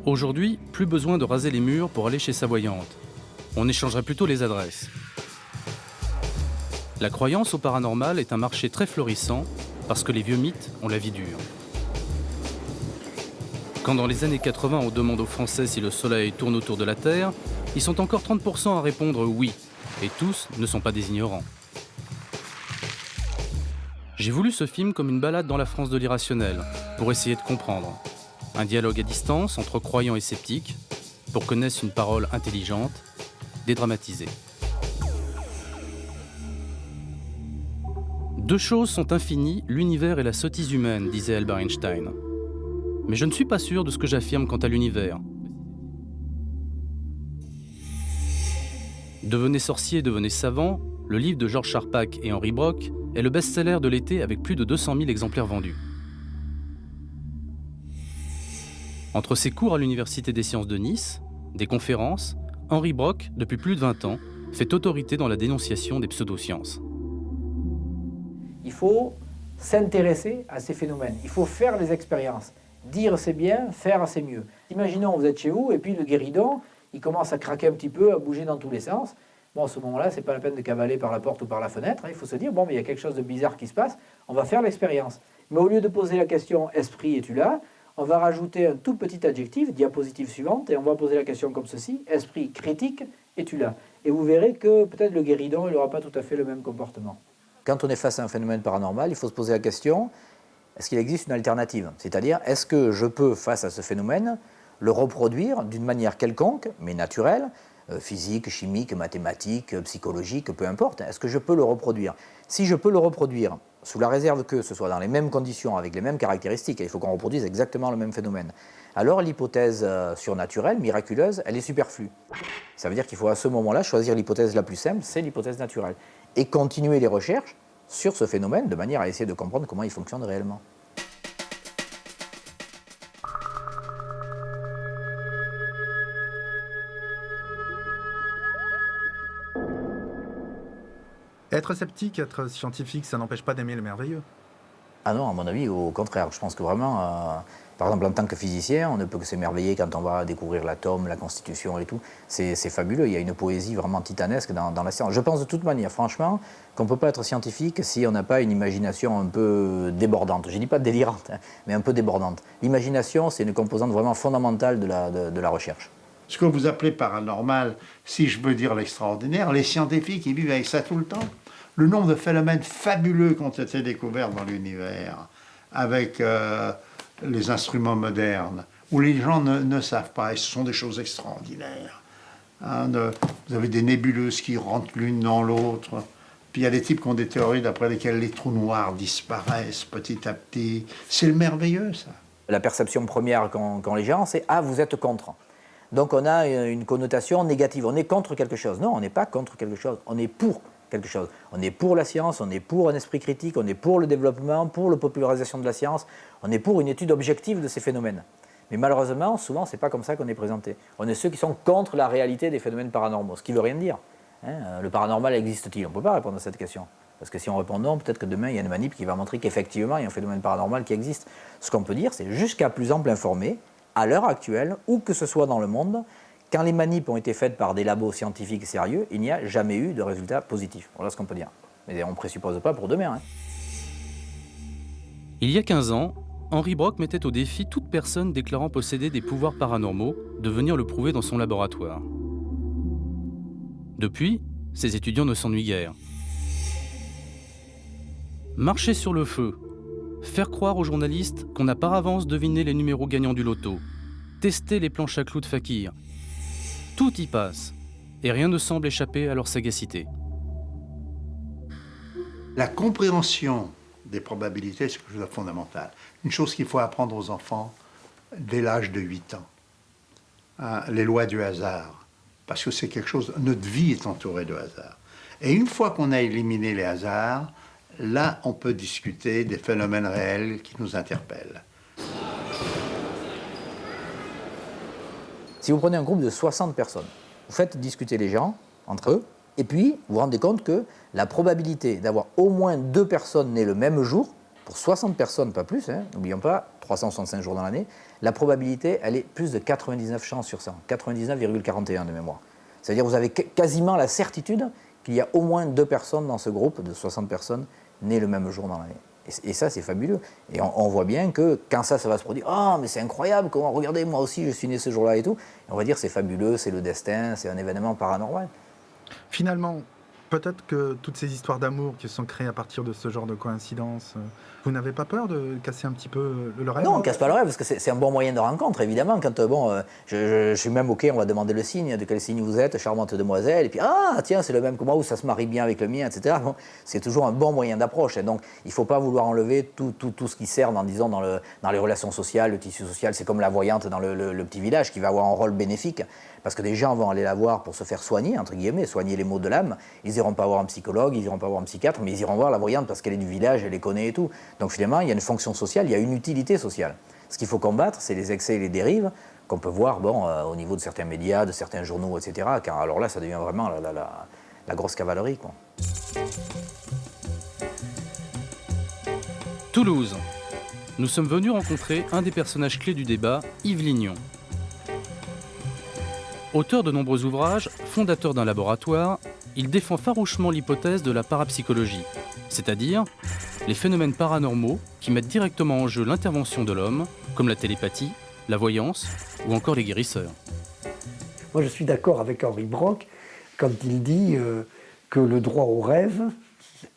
Aujourd'hui, plus besoin de raser les murs pour aller chez sa voyante. On échangerait plutôt les adresses. La croyance au paranormal est un marché très florissant parce que les vieux mythes ont la vie dure. Quand dans les années 80 on demande aux Français si le Soleil tourne autour de la Terre, ils sont encore 30% à répondre oui, et tous ne sont pas des ignorants. J'ai voulu ce film comme une balade dans la France de l'irrationnel, pour essayer de comprendre. Un dialogue à distance entre croyants et sceptiques, pour que naisse une parole intelligente, dédramatisée. Deux choses sont infinies, l'univers et la sottise humaine, disait Albert Einstein. Mais je ne suis pas sûr de ce que j'affirme quant à l'univers. Devenez sorcier, devenez savant, le livre de Georges Charpak et Henri Brock est le best-seller de l'été avec plus de 200 000 exemplaires vendus. Entre ses cours à l'Université des sciences de Nice, des conférences, Henri Brock, depuis plus de 20 ans, fait autorité dans la dénonciation des pseudosciences. Il faut s'intéresser à ces phénomènes, il faut faire les expériences. Dire c'est bien, faire c'est mieux. Imaginons vous êtes chez vous et puis le guéridon, il commence à craquer un petit peu, à bouger dans tous les sens. Bon, à ce moment-là, c'est pas la peine de cavaler par la porte ou par la fenêtre. Il faut se dire, bon, mais il y a quelque chose de bizarre qui se passe, on va faire l'expérience. Mais au lieu de poser la question « Esprit, es-tu là ?», on va rajouter un tout petit adjectif, diapositive suivante, et on va poser la question comme ceci « Esprit critique, es-tu là ?» Et vous verrez que peut-être le guéridon, il n'aura pas tout à fait le même comportement. Quand on est face à un phénomène paranormal, il faut se poser la question, est-ce qu'il existe une alternative? C'est-à-dire, est-ce que je peux, face à ce phénomène, le reproduire d'une manière quelconque, mais naturelle, physique, chimique, mathématique, psychologique, peu importe. Est-ce que je peux le reproduire? Si je peux le reproduire, sous la réserve que ce soit dans les mêmes conditions, avec les mêmes caractéristiques, et il faut qu'on reproduise exactement le même phénomène, alors l'hypothèse surnaturelle, miraculeuse, elle est superflue. Ça veut dire qu'il faut à ce moment-là choisir l'hypothèse la plus simple, c'est l'hypothèse naturelle, et continuer les recherches sur ce phénomène de manière à essayer de comprendre comment il fonctionne réellement. Être sceptique, être scientifique, ça n'empêche pas d'aimer le merveilleux. Ah non, à mon avis, au contraire. Je pense que vraiment, par exemple, en tant que physicien, on ne peut que s'émerveiller quand on va découvrir l'atome, la constitution et tout. C'est fabuleux, il y a une poésie vraiment titanesque dans la science. Je pense de toute manière, franchement, qu'on ne peut pas être scientifique si on n'a pas une imagination un peu débordante. Je ne dis pas délirante, hein, mais un peu débordante. L'imagination, c'est une composante vraiment fondamentale de la recherche. Ce que vous appelez paranormal, si je veux dire l'extraordinaire, les scientifiques, ils vivent avec ça tout le temps. Le nombre de phénomènes fabuleux qui ont été découverts dans l'univers avec les instruments modernes, où les gens ne savent pas, et ce sont des choses extraordinaires. Hein, vous avez des nébuleuses qui rentrent l'une dans l'autre, puis il y a des types qui ont des théories d'après lesquelles les trous noirs disparaissent petit à petit. C'est le merveilleux, ça. La perception première qu'ont les gens, c'est « Ah, vous êtes contre ». Donc on a une connotation négative, on est contre quelque chose. Non, on n'est pas contre quelque chose, on est pour quelque chose. On est pour la science, on est pour un esprit critique, on est pour le développement, pour la popularisation de la science, on est pour une étude objective de ces phénomènes. Mais malheureusement, souvent, ce n'est pas comme ça qu'on est présenté. On est ceux qui sont contre la réalité des phénomènes paranormaux, ce qui ne veut rien dire. Hein, le paranormal existe-t-il? On ne peut pas répondre à cette question. Parce que si on répond non, peut-être que demain, il y a une manip qui va montrer qu'effectivement, il y a un phénomène paranormal qui existe. Ce qu'on peut dire, c'est jusqu'à plus ample informé, à l'heure actuelle, où que ce soit dans le monde, quand les manips ont été faites par des labos scientifiques sérieux, il n'y a jamais eu de résultat positif. Voilà ce qu'on peut dire. Mais on ne présuppose pas pour demain. Hein. Il y a 15 ans, Henri Brock mettait au défi toute personne déclarant posséder des pouvoirs paranormaux de venir le prouver dans son laboratoire. Depuis, ses étudiants ne s'ennuient guère. Marcher sur le feu, faire croire aux journalistes qu'on a par avance deviné les numéros gagnants du loto, tester les planches à clous de Fakir, tout y passe, et rien ne semble échapper à leur sagacité. La compréhension des probabilités, c'est quelque chose de fondamental. Une chose qu'il faut apprendre aux enfants dès l'âge de 8 ans. Hein, les lois du hasard. Parce que c'est quelque chose, notre vie est entourée de hasard. Et une fois qu'on a éliminé les hasards, là, on peut discuter des phénomènes réels qui nous interpellent. Si vous prenez un groupe de 60 personnes, vous faites discuter les gens entre eux, et puis vous vous rendez compte que la probabilité d'avoir au moins 2 personnes nées le même jour pour 60 personnes, pas plus, hein, n'oublions pas, 365 jours dans l'année, la probabilité, elle est plus de 99 chances sur 100, 99,41 de mémoire. C'est-à-dire que vous avez quasiment la certitude qu'il y a au moins 2 personnes dans ce groupe de 60 personnes nées le même jour dans l'année. Et ça, c'est fabuleux. Et on voit bien que quand ça va se produire, « Ah, mais c'est incroyable, comment, regardez, moi aussi, je suis né ce jour-là et tout », on va dire c'est fabuleux, c'est le destin, c'est un événement paranormal. Finalement, peut-être que toutes ces histoires d'amour qui se sont créées à partir de ce genre de coïncidences, vous n'avez pas peur de casser un petit peu le rêve? Non, on ne casse pas le rêve, parce que c'est un bon moyen de rencontre, évidemment. Quand, je suis même OK, on va demander le signe, de quel signe vous êtes, charmante demoiselle, et puis, ah, tiens, c'est le même que moi, ou ça se marie bien avec le mien, etc. Bon, c'est toujours un bon moyen d'approche. Et donc, il ne faut pas vouloir enlever tout ce qui sert dans les relations sociales, le tissu social. C'est comme la voyante dans le petit village, qui va avoir un rôle bénéfique, parce que des gens vont aller la voir pour se faire soigner, entre guillemets, soigner les maux de l'âme. Ils n'iront pas voir un psychologue, ils n'iront pas voir un psychiatre, mais ils iront voir la voyante parce qu'elle est du village, elle les connaît et tout. Donc finalement, il y a une fonction sociale, il y a une utilité sociale. Ce qu'il faut combattre, c'est les excès et les dérives qu'on peut voir au niveau de certains médias, de certains journaux, etc. Car alors là, ça devient vraiment la grosse cavalerie, quoi. Toulouse. Nous sommes venus rencontrer un des personnages clés du débat, Yves Lignon. Auteur de nombreux ouvrages, fondateur d'un laboratoire, il défend farouchement l'hypothèse de la parapsychologie, c'est-à-dire les phénomènes paranormaux qui mettent directement en jeu l'intervention de l'homme, comme la télépathie, la voyance ou encore les guérisseurs. Moi, je suis d'accord avec Henri Brock quand il dit que le droit au rêve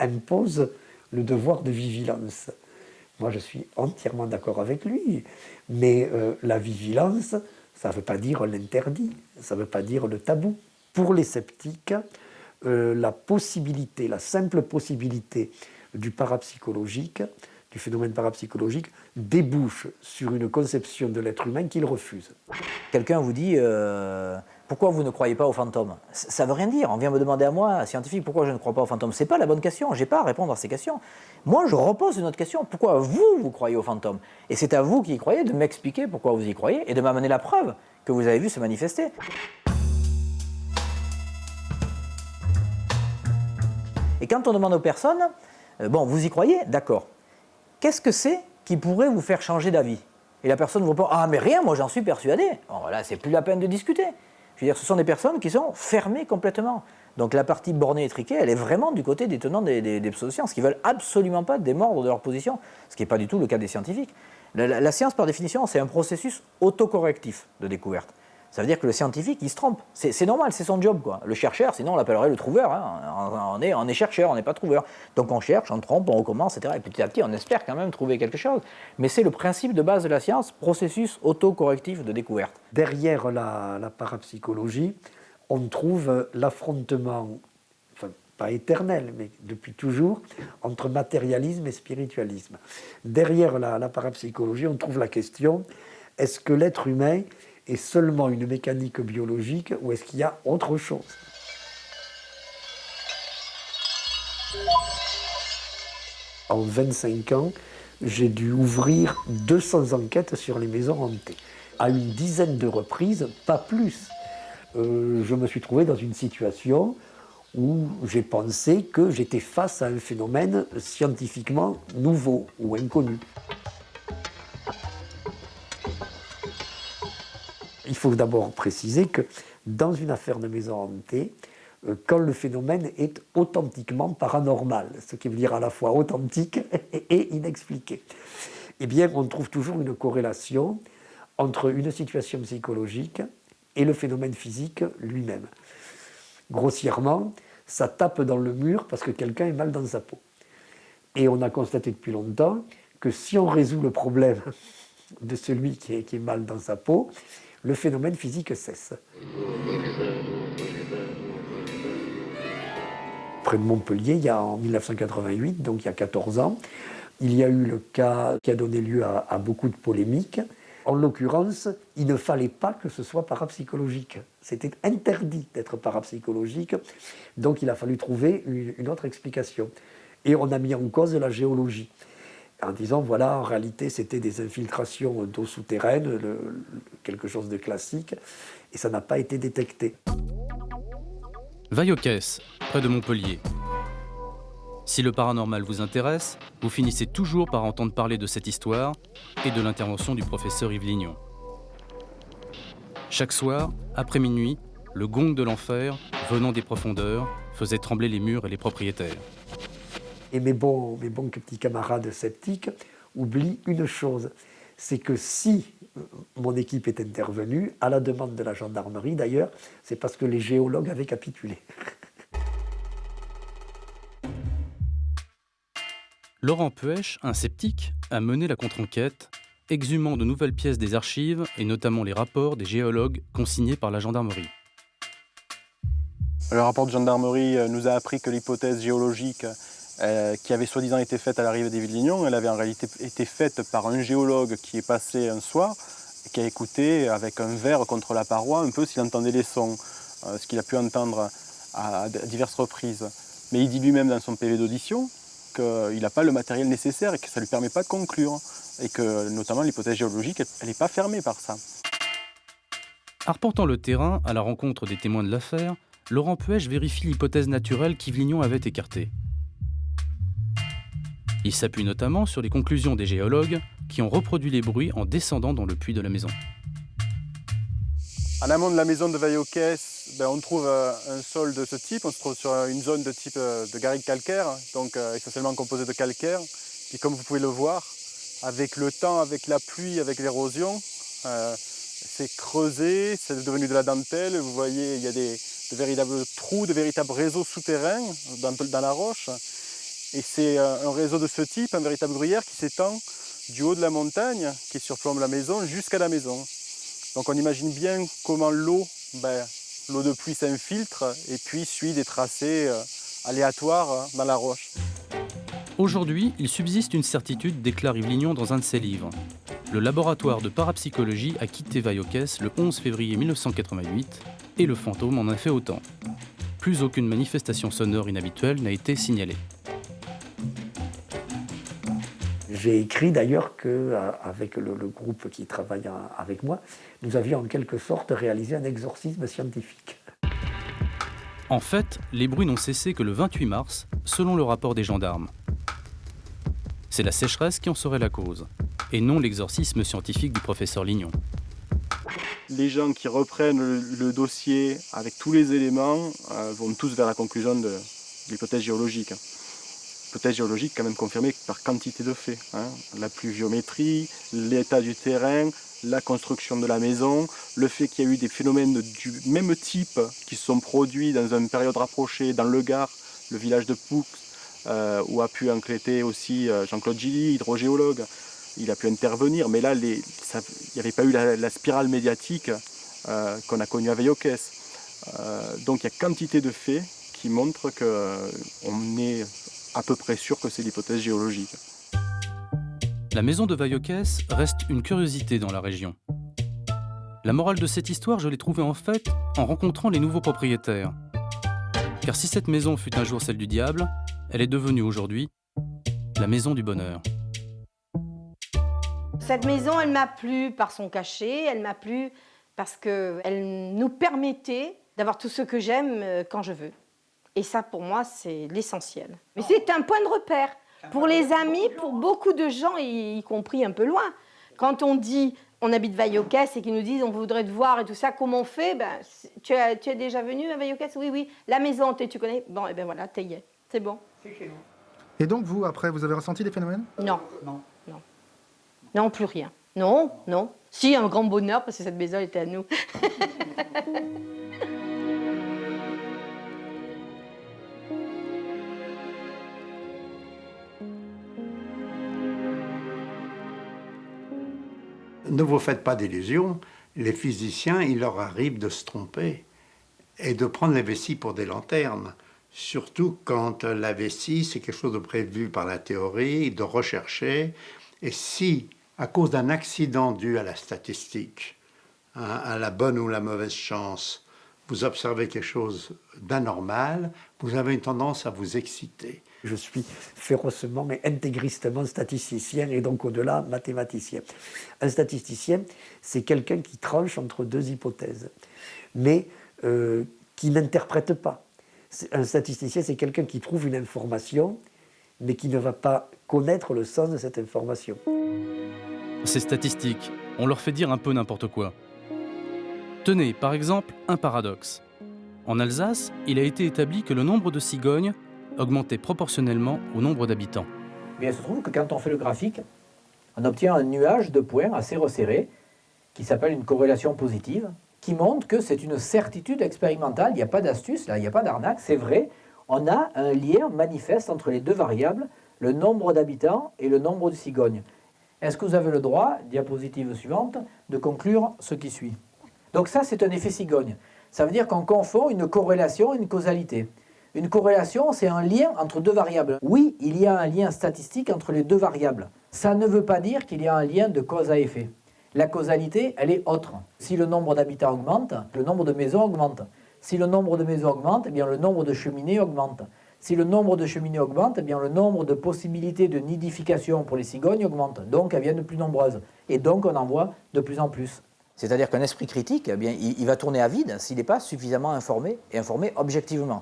impose le devoir de vigilance. Moi, je suis entièrement d'accord avec lui, mais la vigilance, ça ne veut pas dire l'interdit, ça ne veut pas dire le tabou. Pour les sceptiques, la simple possibilité du parapsychologique, du phénomène parapsychologique, débouche sur une conception de l'être humain qu'ils refusent. Quelqu'un vous dit pourquoi vous ne croyez pas aux fantômes? Ça ne veut rien dire. On vient me demander à moi, scientifique, pourquoi je ne crois pas aux fantômes. Ce n'est pas la bonne question. Je n'ai pas à répondre à ces questions. Moi, je repose une autre question. Pourquoi vous croyez aux fantômes? Et c'est à vous qui y croyez de m'expliquer pourquoi vous y croyez et de m'amener la preuve que vous avez vu se manifester. Et quand on demande aux personnes, bon, vous y croyez? D'accord. Qu'est-ce que c'est qui pourrait vous faire changer d'avis? Et la personne vous répond, ah mais rien, moi j'en suis persuadé. Bon, là, c'est plus la peine de discuter. Je veux dire, ce sont des personnes qui sont fermées complètement. Donc la partie bornée étriquée, elle est vraiment du côté des tenants des pseudosciences, qui ne veulent absolument pas démordre de leur position, ce qui n'est pas du tout le cas des scientifiques. La science, par définition, c'est un processus autocorrectif de découverte. Ça veut dire que le scientifique, il se trompe. C'est normal, c'est son job, quoi. Le chercheur, sinon on l'appellerait le trouveur. Hein. On est chercheur, on n'est pas trouveur. Donc on cherche, on trompe, on recommence, etc. Et petit à petit, on espère quand même trouver quelque chose. Mais c'est le principe de base de la science, processus autocorrectif de découverte. Derrière la parapsychologie, on trouve l'affrontement, enfin pas éternel, mais depuis toujours, entre matérialisme et spiritualisme. Derrière la parapsychologie, on trouve la question, est-ce que l'être humain est seulement une mécanique biologique ou est-ce qu'il y a autre chose? En 25 ans, j'ai dû ouvrir 200 enquêtes sur les maisons hantées. À une dizaine de reprises, pas plus. Je me suis trouvé dans une situation où j'ai pensé que j'étais face à un phénomène scientifiquement nouveau ou inconnu. Il faut d'abord préciser que dans une affaire de maison hantée, quand le phénomène est authentiquement paranormal, ce qui veut dire à la fois authentique et inexpliqué, eh bien on trouve toujours une corrélation entre une situation psychologique et le phénomène physique lui-même. Grossièrement, ça tape dans le mur parce que quelqu'un est mal dans sa peau. Et on a constaté depuis longtemps que si on résout le problème de celui qui est mal dans sa peau, le phénomène physique cesse. Près de Montpellier, en 1988, donc il y a 14 ans, il y a eu le cas qui a donné lieu à beaucoup de polémiques. En l'occurrence, il ne fallait pas que ce soit parapsychologique. C'était interdit d'être parapsychologique, donc il a fallu trouver une autre explication. Et on a mis en cause la géologie, en disant, voilà, en réalité, c'était des infiltrations d'eau souterraine, quelque chose de classique, et ça n'a pas été détecté. Vaillocès, près de Montpellier. Si le paranormal vous intéresse, vous finissez toujours par entendre parler de cette histoire et de l'intervention du professeur Yves Lignon. Chaque soir, après minuit, le gong de l'enfer, venant des profondeurs, faisait trembler les murs et les propriétaires. Et mes bons petits camarades sceptiques oublient une chose, c'est que si mon équipe est intervenue, à la demande de la gendarmerie d'ailleurs, c'est parce que les géologues avaient capitulé. Laurent Puech, un sceptique, a mené la contre-enquête, exhumant de nouvelles pièces des archives et notamment les rapports des géologues consignés par la gendarmerie. Le rapport de gendarmerie nous a appris que l'hypothèse géologique qui avait soi-disant été faite à l'arrivée des Lignon, elle avait en réalité été faite par un géologue qui est passé un soir, qui a écouté avec un verre contre la paroi, un peu s'il entendait les sons, ce qu'il a pu entendre à diverses reprises. Mais il dit lui-même dans son PV d'audition qu'il n'a pas le matériel nécessaire et que ça ne lui permet pas de conclure. Et que notamment l'hypothèse géologique, elle n'est pas fermée par ça. Arpentant le terrain à la rencontre des témoins de l'affaire, Laurent Puech vérifie l'hypothèse naturelle qu'Yves Lignon avait écartée. Il s'appuie notamment sur les conclusions des géologues qui ont reproduit les bruits en descendant dans le puits de la maison. En amont de la maison de Vaillocès, on trouve un sol de ce type. On se trouve sur une zone de type de garrigue calcaire, donc essentiellement composée de calcaire. Puis comme vous pouvez le voir, avec le temps, avec la pluie, avec l'érosion, c'est creusé, c'est devenu de la dentelle. Vous voyez, il y a de véritables trous, de véritables réseaux souterrains dans la roche. Et c'est un réseau de ce type, un véritable gruyère qui s'étend du haut de la montagne, qui surplombe la maison, jusqu'à la maison. Donc on imagine bien comment l'eau de pluie s'infiltre et puis suit des tracés aléatoires dans la roche. Aujourd'hui, il subsiste une certitude, déclare Yves Lignon dans un de ses livres. Le laboratoire de parapsychologie a quitté Vaillocès le 11 février 1988 et le fantôme en a fait autant. Plus aucune manifestation sonore inhabituelle n'a été signalée. J'ai écrit d'ailleurs qu'avec le groupe qui travaille avec moi, nous avions en quelque sorte réalisé un exorcisme scientifique. En fait, les bruits n'ont cessé que le 28 mars, selon le rapport des gendarmes. C'est la sécheresse qui en serait la cause, et non l'exorcisme scientifique du professeur Lignon. Les gens qui reprennent le dossier avec tous les éléments vont tous vers la conclusion de l'hypothèse géologique. L'hypothèse géologique quand même confirmée par quantité de faits. La pluviométrie, l'état du terrain, la construction de la maison, le fait qu'il y a eu des phénomènes du même type qui se sont produits dans une période rapprochée dans le Gard, le village de Poux, où a pu enquêter aussi Jean-Claude Gilly, hydrogéologue. Il a pu intervenir, mais là, il n'y avait pas eu la spirale médiatique qu'on a connue à Vaillocès. Donc il y a quantité de faits qui montrent qu'on est à peu près sûr que c'est l'hypothèse géologique. La maison de Vaillocès reste une curiosité dans la région. La morale de cette histoire, je l'ai trouvée en fait en rencontrant les nouveaux propriétaires. Car si cette maison fut un jour celle du diable, elle est devenue aujourd'hui la maison du bonheur. Cette maison, elle m'a plu par son cachet, elle m'a plu parce qu'elle nous permettait d'avoir tout ce que j'aime quand je veux. Et ça, pour moi, c'est l'essentiel. Mais c'est un point de repère pour les amis, pour beaucoup de gens, y compris un peu loin. Quand on dit on habite Vaillocès et qu'ils nous disent on voudrait te voir et tout ça, comment on fait? Tu es déjà venu à Vaillocès? Oui. La maison, tu connais? Bon, et ben voilà, t'y es. C'est bon. C'est chez nous. Et donc vous, après, vous avez ressenti des phénomènes? Non. Non, plus rien. Non. Si, un grand bonheur, parce que cette maison était à nous. Ne vous faites pas d'illusions, les physiciens, il leur arrive de se tromper et de prendre les vessies pour des lanternes. Surtout quand la vessie, c'est quelque chose de prévu par la théorie, de rechercher. Et si, à cause d'un accident dû à la statistique, à la bonne ou la mauvaise chance, vous observez quelque chose d'anormal, vous avez une tendance à vous exciter. Je suis férocement et intégristement statisticien et donc au-delà mathématicien. Un statisticien, c'est quelqu'un qui tranche entre deux hypothèses, mais qui n'interprète pas. Un statisticien, c'est quelqu'un qui trouve une information mais qui ne va pas connaître le sens de cette information. Ces statistiques, on leur fait dire un peu n'importe quoi. Tenez, par exemple, un paradoxe. En Alsace, il a été établi que le nombre de cigognes augmentait proportionnellement au nombre d'habitants. Mais il se trouve que quand on fait le graphique, on obtient un nuage de points assez resserré qui s'appelle une corrélation positive, qui montre que c'est une certitude expérimentale, il n'y a pas d'astuce, là, il n'y a pas d'arnaque, c'est vrai, on a un lien manifeste entre les deux variables, le nombre d'habitants et le nombre de cigognes. Est-ce que vous avez le droit, diapositive suivante, de conclure ce qui suit? Donc ça, c'est un effet cigogne. Ça veut dire qu'on confond une corrélation et une causalité. Une corrélation, c'est un lien entre deux variables. Oui, il y a un lien statistique entre les deux variables. Ça ne veut pas dire qu'il y a un lien de cause à effet. La causalité, elle est autre. Si le nombre d'habitants augmente, le nombre de maisons augmente. Si le nombre de maisons augmente, eh bien le nombre de cheminées augmente. Si le nombre de cheminées augmente, eh bien le nombre de possibilités de nidification pour les cigognes augmente. Donc elles viennent de plus nombreuses. Et donc on en voit de plus en plus. C'est-à-dire qu'un esprit critique, eh bien, il va tourner à vide s'il n'est pas suffisamment informé et informé objectivement.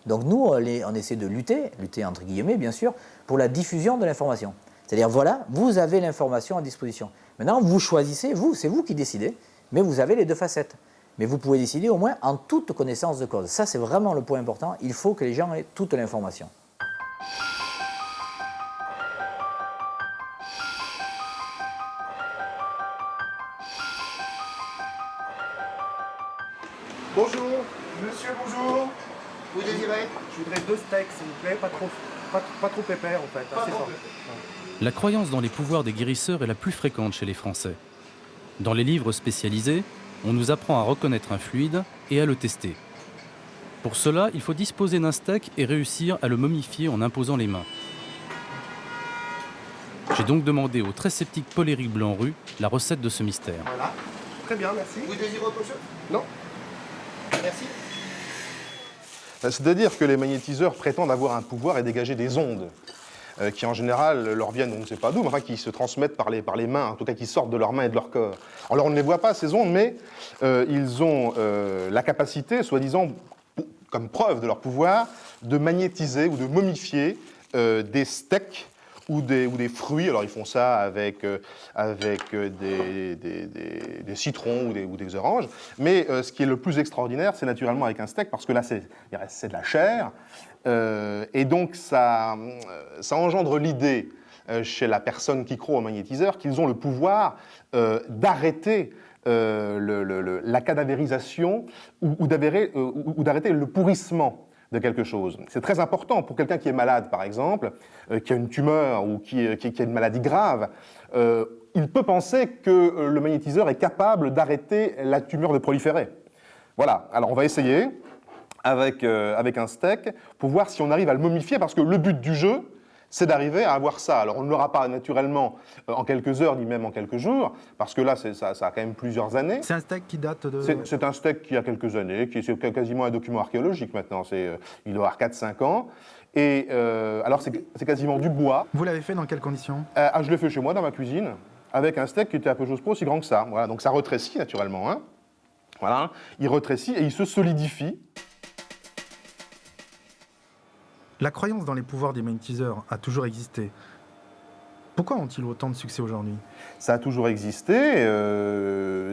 Donc nous, on essaie de lutter entre guillemets bien sûr, pour la diffusion de l'information. C'est-à-dire, voilà, vous avez l'information à disposition. Maintenant, vous choisissez, c'est vous qui décidez, mais vous avez les deux facettes. Mais vous pouvez décider au moins en toute connaissance de cause. Ça, c'est vraiment le point important. Il faut que les gens aient toute l'information. Bonjour, monsieur, bonjour. Vous désirez? Je voudrais 2 steaks, s'il vous plaît, pas trop épais en fait. Assez fort. La croyance dans les pouvoirs des guérisseurs est la plus fréquente chez les Français. Dans les livres spécialisés, on nous apprend à reconnaître un fluide et à le tester. Pour cela, il faut disposer d'un steak et réussir à le momifier en imposant les mains. J'ai donc demandé au très sceptique Paul-Éric Blanru la recette de ce mystère. Voilà, très bien, merci. Vous désirez autre chose? Non. Merci. C'est-à-dire que les magnétiseurs prétendent avoir un pouvoir et dégager des ondes qui, en général, leur viennent, on ne sait pas d'où, mais enfin qui se transmettent par les mains, en tout cas qui sortent de leurs mains et de leur corps. Alors on ne les voit pas, ces ondes, mais ils ont la capacité, soi-disant, comme preuve de leur pouvoir, de magnétiser ou de momifier des steaks ou des fruits. Alors ils font ça avec des citrons ou des oranges. Mais ce qui est le plus extraordinaire, c'est naturellement avec un steak, parce que là, c'est de la chair. Et donc ça engendre l'idée chez la personne qui croit au magnétiseur qu'ils ont le pouvoir d'arrêter la cadavérisation ou d'arrêter le pourrissement de quelque chose. C'est très important pour quelqu'un qui est malade, par exemple, qui a une tumeur ou qui a une maladie grave. Il peut penser que le magnétiseur est capable d'arrêter la tumeur de proliférer. Voilà, alors on va essayer avec un steak pour voir si on arrive à le momifier, parce que le but du jeu, c'est d'arriver à avoir ça. Alors on ne l'aura pas naturellement en quelques heures, ni même en quelques jours, parce que là, ça a quand même plusieurs années. C'est un steak qui date de... C'est un steak qui a quelques années, c'est quasiment un document archéologique maintenant, il doit avoir 4-5 ans. Et alors c'est quasiment du bois. Vous l'avez fait dans quelles conditions? Je l'ai fait chez moi, dans ma cuisine, avec un steak qui était à peu chose près aussi grand que ça. Voilà, donc ça rétrécit naturellement. Hein. Voilà, il rétrécit et il se solidifie. La croyance dans les pouvoirs des magnétiseurs a toujours existé. Pourquoi ont-ils autant de succès aujourd'hui? Ça a toujours existé.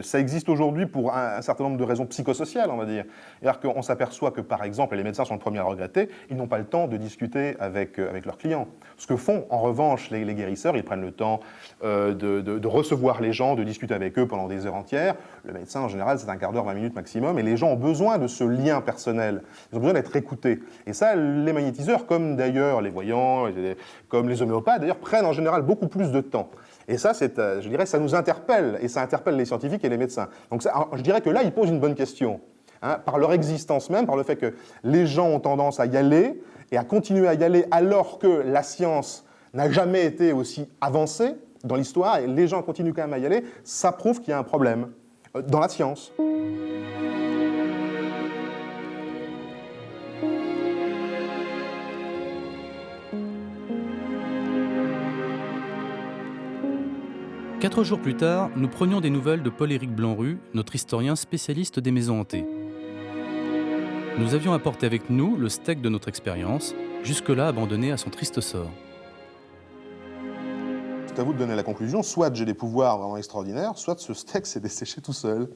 Ça existe aujourd'hui pour un certain nombre de raisons psychosociales, on va dire. C'est-à-dire qu'on s'aperçoit que, par exemple, et les médecins sont le premier à regretter, ils n'ont pas le temps de discuter avec leurs clients. Ce que font, en revanche, les guérisseurs, ils prennent le temps de recevoir les gens, de discuter avec eux pendant des heures entières. Le médecin, en général, c'est un quart d'heure, 20 minutes maximum. Et les gens ont besoin de ce lien personnel. Ils ont besoin d'être écoutés. Et ça, les magnétiseurs, comme d'ailleurs les voyants, comme les homéopathes, d'ailleurs, prennent en général beaucoup plus de temps. Et ça, je dirais, ça nous interpelle, et ça interpelle les scientifiques et les médecins. Donc ça, je dirais que là, ils posent une bonne question, hein, par leur existence même, par le fait que les gens ont tendance à y aller, et à continuer à y aller alors que la science n'a jamais été aussi avancée dans l'histoire, et les gens continuent quand même à y aller, ça prouve qu'il y a un problème dans la science. Quatre jours plus tard, nous prenions des nouvelles de Paul-Éric Blanru, notre historien spécialiste des maisons hantées. Nous avions apporté avec nous le steak de notre expérience jusque-là abandonné à son triste sort. C'est à vous de donner la conclusion. Soit j'ai des pouvoirs vraiment extraordinaires, soit ce steak s'est desséché tout seul.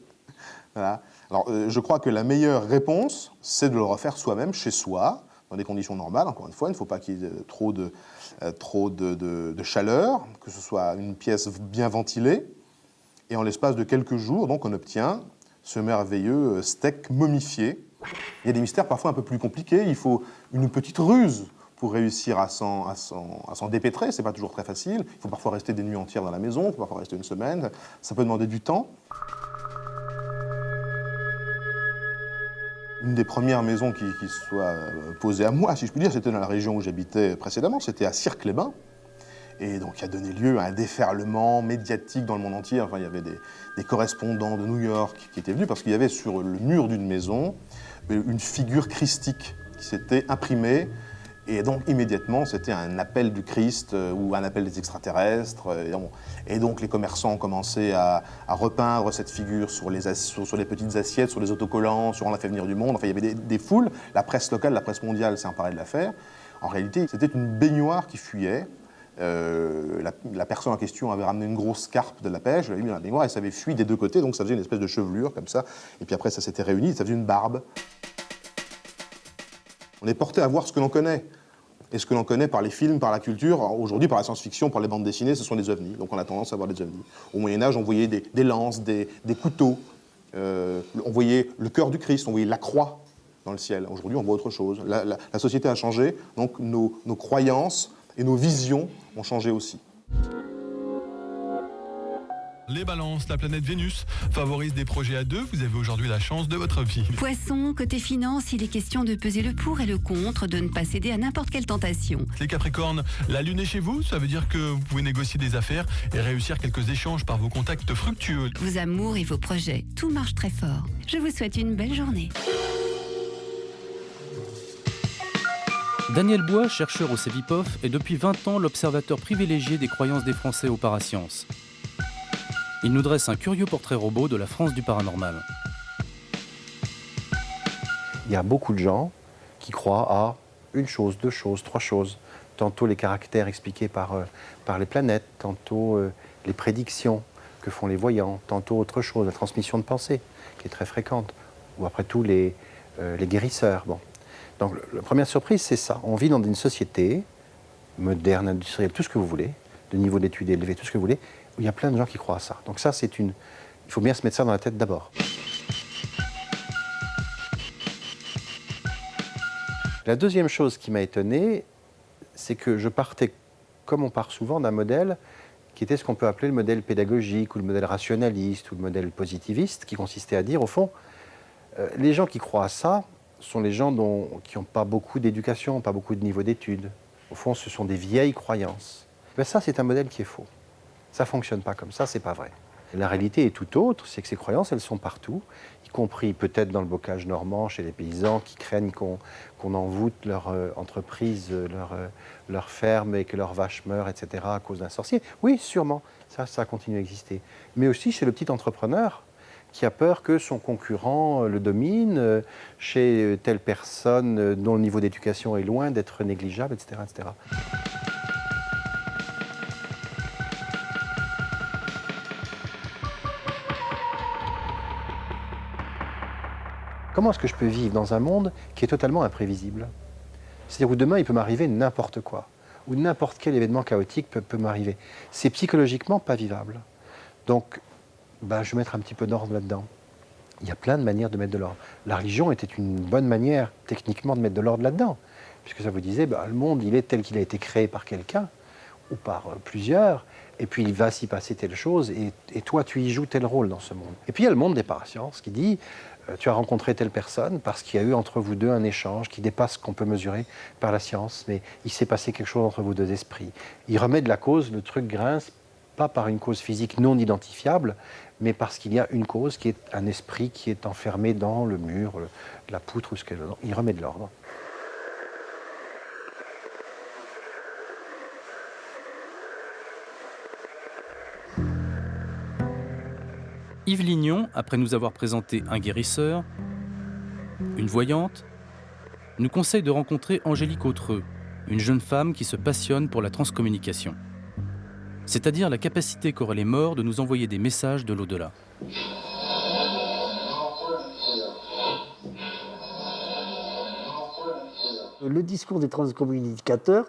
Voilà. Alors, je crois que la meilleure réponse, c'est de le refaire soi-même, chez soi, dans des conditions normales. Encore une fois, il ne faut pas qu'il y ait trop de chaleur, que ce soit une pièce bien ventilée. Et en l'espace de quelques jours, donc, on obtient ce merveilleux steak momifié. Il y a des mystères parfois un peu plus compliqués. Il faut une petite ruse pour réussir à s'en dépêtrer. C'est pas toujours très facile. Il faut parfois rester des nuits entières dans la maison, il faut parfois rester une semaine. Ça peut demander du temps. Une des premières maisons qui soit posée à moi, si je puis dire, c'était dans la région où j'habitais précédemment, c'était à Cirques-les-Bains. Et donc, qui a donné lieu à un déferlement médiatique dans le monde entier. Enfin, il y avait des correspondants de New York qui étaient venus parce qu'il y avait sur le mur d'une maison une figure christique qui s'était imprimée. Et donc, immédiatement, c'était un appel du Christ ou un appel des extraterrestres. Et donc, les commerçants ont commencé à repeindre cette figure sur les petites assiettes, sur les autocollants, sur On a fait venir du monde. Enfin, il y avait des foules. La presse locale, la presse mondiale s'est emparée de l'affaire. En réalité, c'était une baignoire qui fuyait. La personne en question avait ramené une grosse carpe de la pêche, elle l'avait mis dans la baignoire et ça avait fui des deux côtés, donc ça faisait une espèce de chevelure comme ça. Et puis après, ça s'était réuni, ça faisait une barbe. On est porté à voir ce que l'on connaît. Et ce que l'on connaît par les films, par la culture, aujourd'hui par la science-fiction, par les bandes dessinées, ce sont des ovnis. Donc on a tendance à voir des ovnis. Au Moyen-Âge, on voyait des lances, des couteaux. On voyait le cœur du Christ, on voyait la croix dans le ciel. Aujourd'hui, on voit autre chose. La société a changé, donc nos croyances et nos visions ont changé aussi. Les balances, la planète Vénus favorise des projets à deux. Vous avez aujourd'hui la chance de votre vie. Poisson, côté finance, il est question de peser le pour et le contre, de ne pas céder à n'importe quelle tentation. Les Capricornes, la lune est chez vous. Ça veut dire que vous pouvez négocier des affaires et réussir quelques échanges par vos contacts fructueux. Vos amours et vos projets, tout marche très fort. Je vous souhaite une belle journée. Daniel Bois, chercheur au CEVIPOF, est depuis 20 ans l'observateur privilégié des croyances des Français aux parasciences. Il nous dresse un curieux portrait robot de la France du paranormal. Il y a beaucoup de gens qui croient à une chose, deux choses, trois choses. Tantôt les caractères expliqués par les planètes, tantôt les prédictions que font les voyants, tantôt autre chose, la transmission de pensée, qui est très fréquente, ou après tout les guérisseurs. Bon. Donc la première surprise, c'est ça. On vit dans une société moderne, industrielle, tout ce que vous voulez, de niveau d'études élevé, tout ce que vous voulez, où il y a plein de gens qui croient à ça. Donc ça, il faut bien se mettre ça dans la tête d'abord. La deuxième chose qui m'a étonné, c'est que je partais, comme on part souvent, d'un modèle qui était ce qu'on peut appeler le modèle pédagogique, ou le modèle rationaliste, ou le modèle positiviste, qui consistait à dire, au fond, les gens qui croient à ça sont les gens qui n'ont pas beaucoup d'éducation, pas beaucoup de niveau d'études. Au fond, ce sont des vieilles croyances. Ben ça, c'est un modèle qui est faux. Ça ne fonctionne pas comme ça, c'est pas vrai. La réalité est tout autre, c'est que ces croyances, elles sont partout, y compris peut-être dans le bocage normand, chez les paysans qui craignent qu'on envoûte leur entreprise, leur ferme et que leurs vaches meurent, etc., à cause d'un sorcier. Oui, sûrement, ça continue à exister. Mais aussi chez le petit entrepreneur, qui a peur que son concurrent le domine, chez telle personne dont le niveau d'éducation est loin d'être négligeable, etc., etc. Comment est-ce que je peux vivre dans un monde qui est totalement imprévisible? C'est-à-dire où demain, il peut m'arriver n'importe quoi, ou n'importe quel événement chaotique peut m'arriver. C'est psychologiquement pas vivable. Donc, je vais mettre un petit peu d'ordre là-dedans. Il y a plein de manières de mettre de l'ordre. La religion était une bonne manière, techniquement, de mettre de l'ordre là-dedans. Puisque ça vous disait, le monde, il est tel qu'il a été créé par quelqu'un, ou par plusieurs, et puis il va s'y passer telle chose, et toi, tu y joues tel rôle dans ce monde. Et puis il y a le monde des parasciences qui dit, tu as rencontré telle personne parce qu'il y a eu entre vous deux un échange qui dépasse ce qu'on peut mesurer par la science, mais il s'est passé quelque chose entre vous deux esprits. Il remet de la cause, le truc grince, pas par une cause physique non identifiable, mais parce qu'il y a une cause qui est un esprit qui est enfermé dans le mur, la poutre ou ce qu'elle veut. Il remet de l'ordre. Yves Lignon, après nous avoir présenté un guérisseur, une voyante, nous conseille de rencontrer Angélique Autreux, une jeune femme qui se passionne pour la transcommunication, c'est-à-dire la capacité qu'auraient les morts de nous envoyer des messages de l'au-delà. Le discours des transcommunicateurs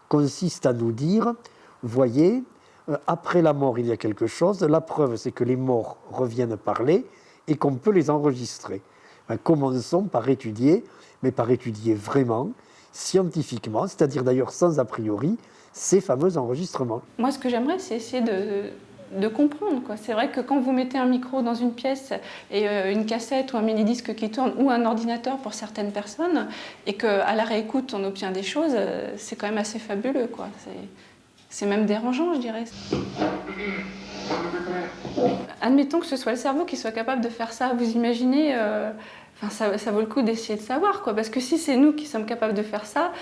consiste à nous dire, voyez, après la mort il y a quelque chose, la preuve c'est que les morts reviennent parler et qu'on peut les enregistrer. Commençons par étudier, mais par étudier vraiment, scientifiquement, c'est-à-dire d'ailleurs sans a priori, ces fameux enregistrements. Moi ce que j'aimerais c'est essayer de comprendre, quoi. C'est vrai que quand vous mettez un micro dans une pièce et une cassette ou un mini-disque qui tourne ou un ordinateur pour certaines personnes et qu'à la réécoute on obtient des choses, c'est quand même assez fabuleux, quoi. C'est même dérangeant, je dirais. Admettons que ce soit le cerveau qui soit capable de faire ça. Vous imaginez, ça vaut le coup d'essayer de savoir, quoi. Parce que si c'est nous qui sommes capables de faire ça,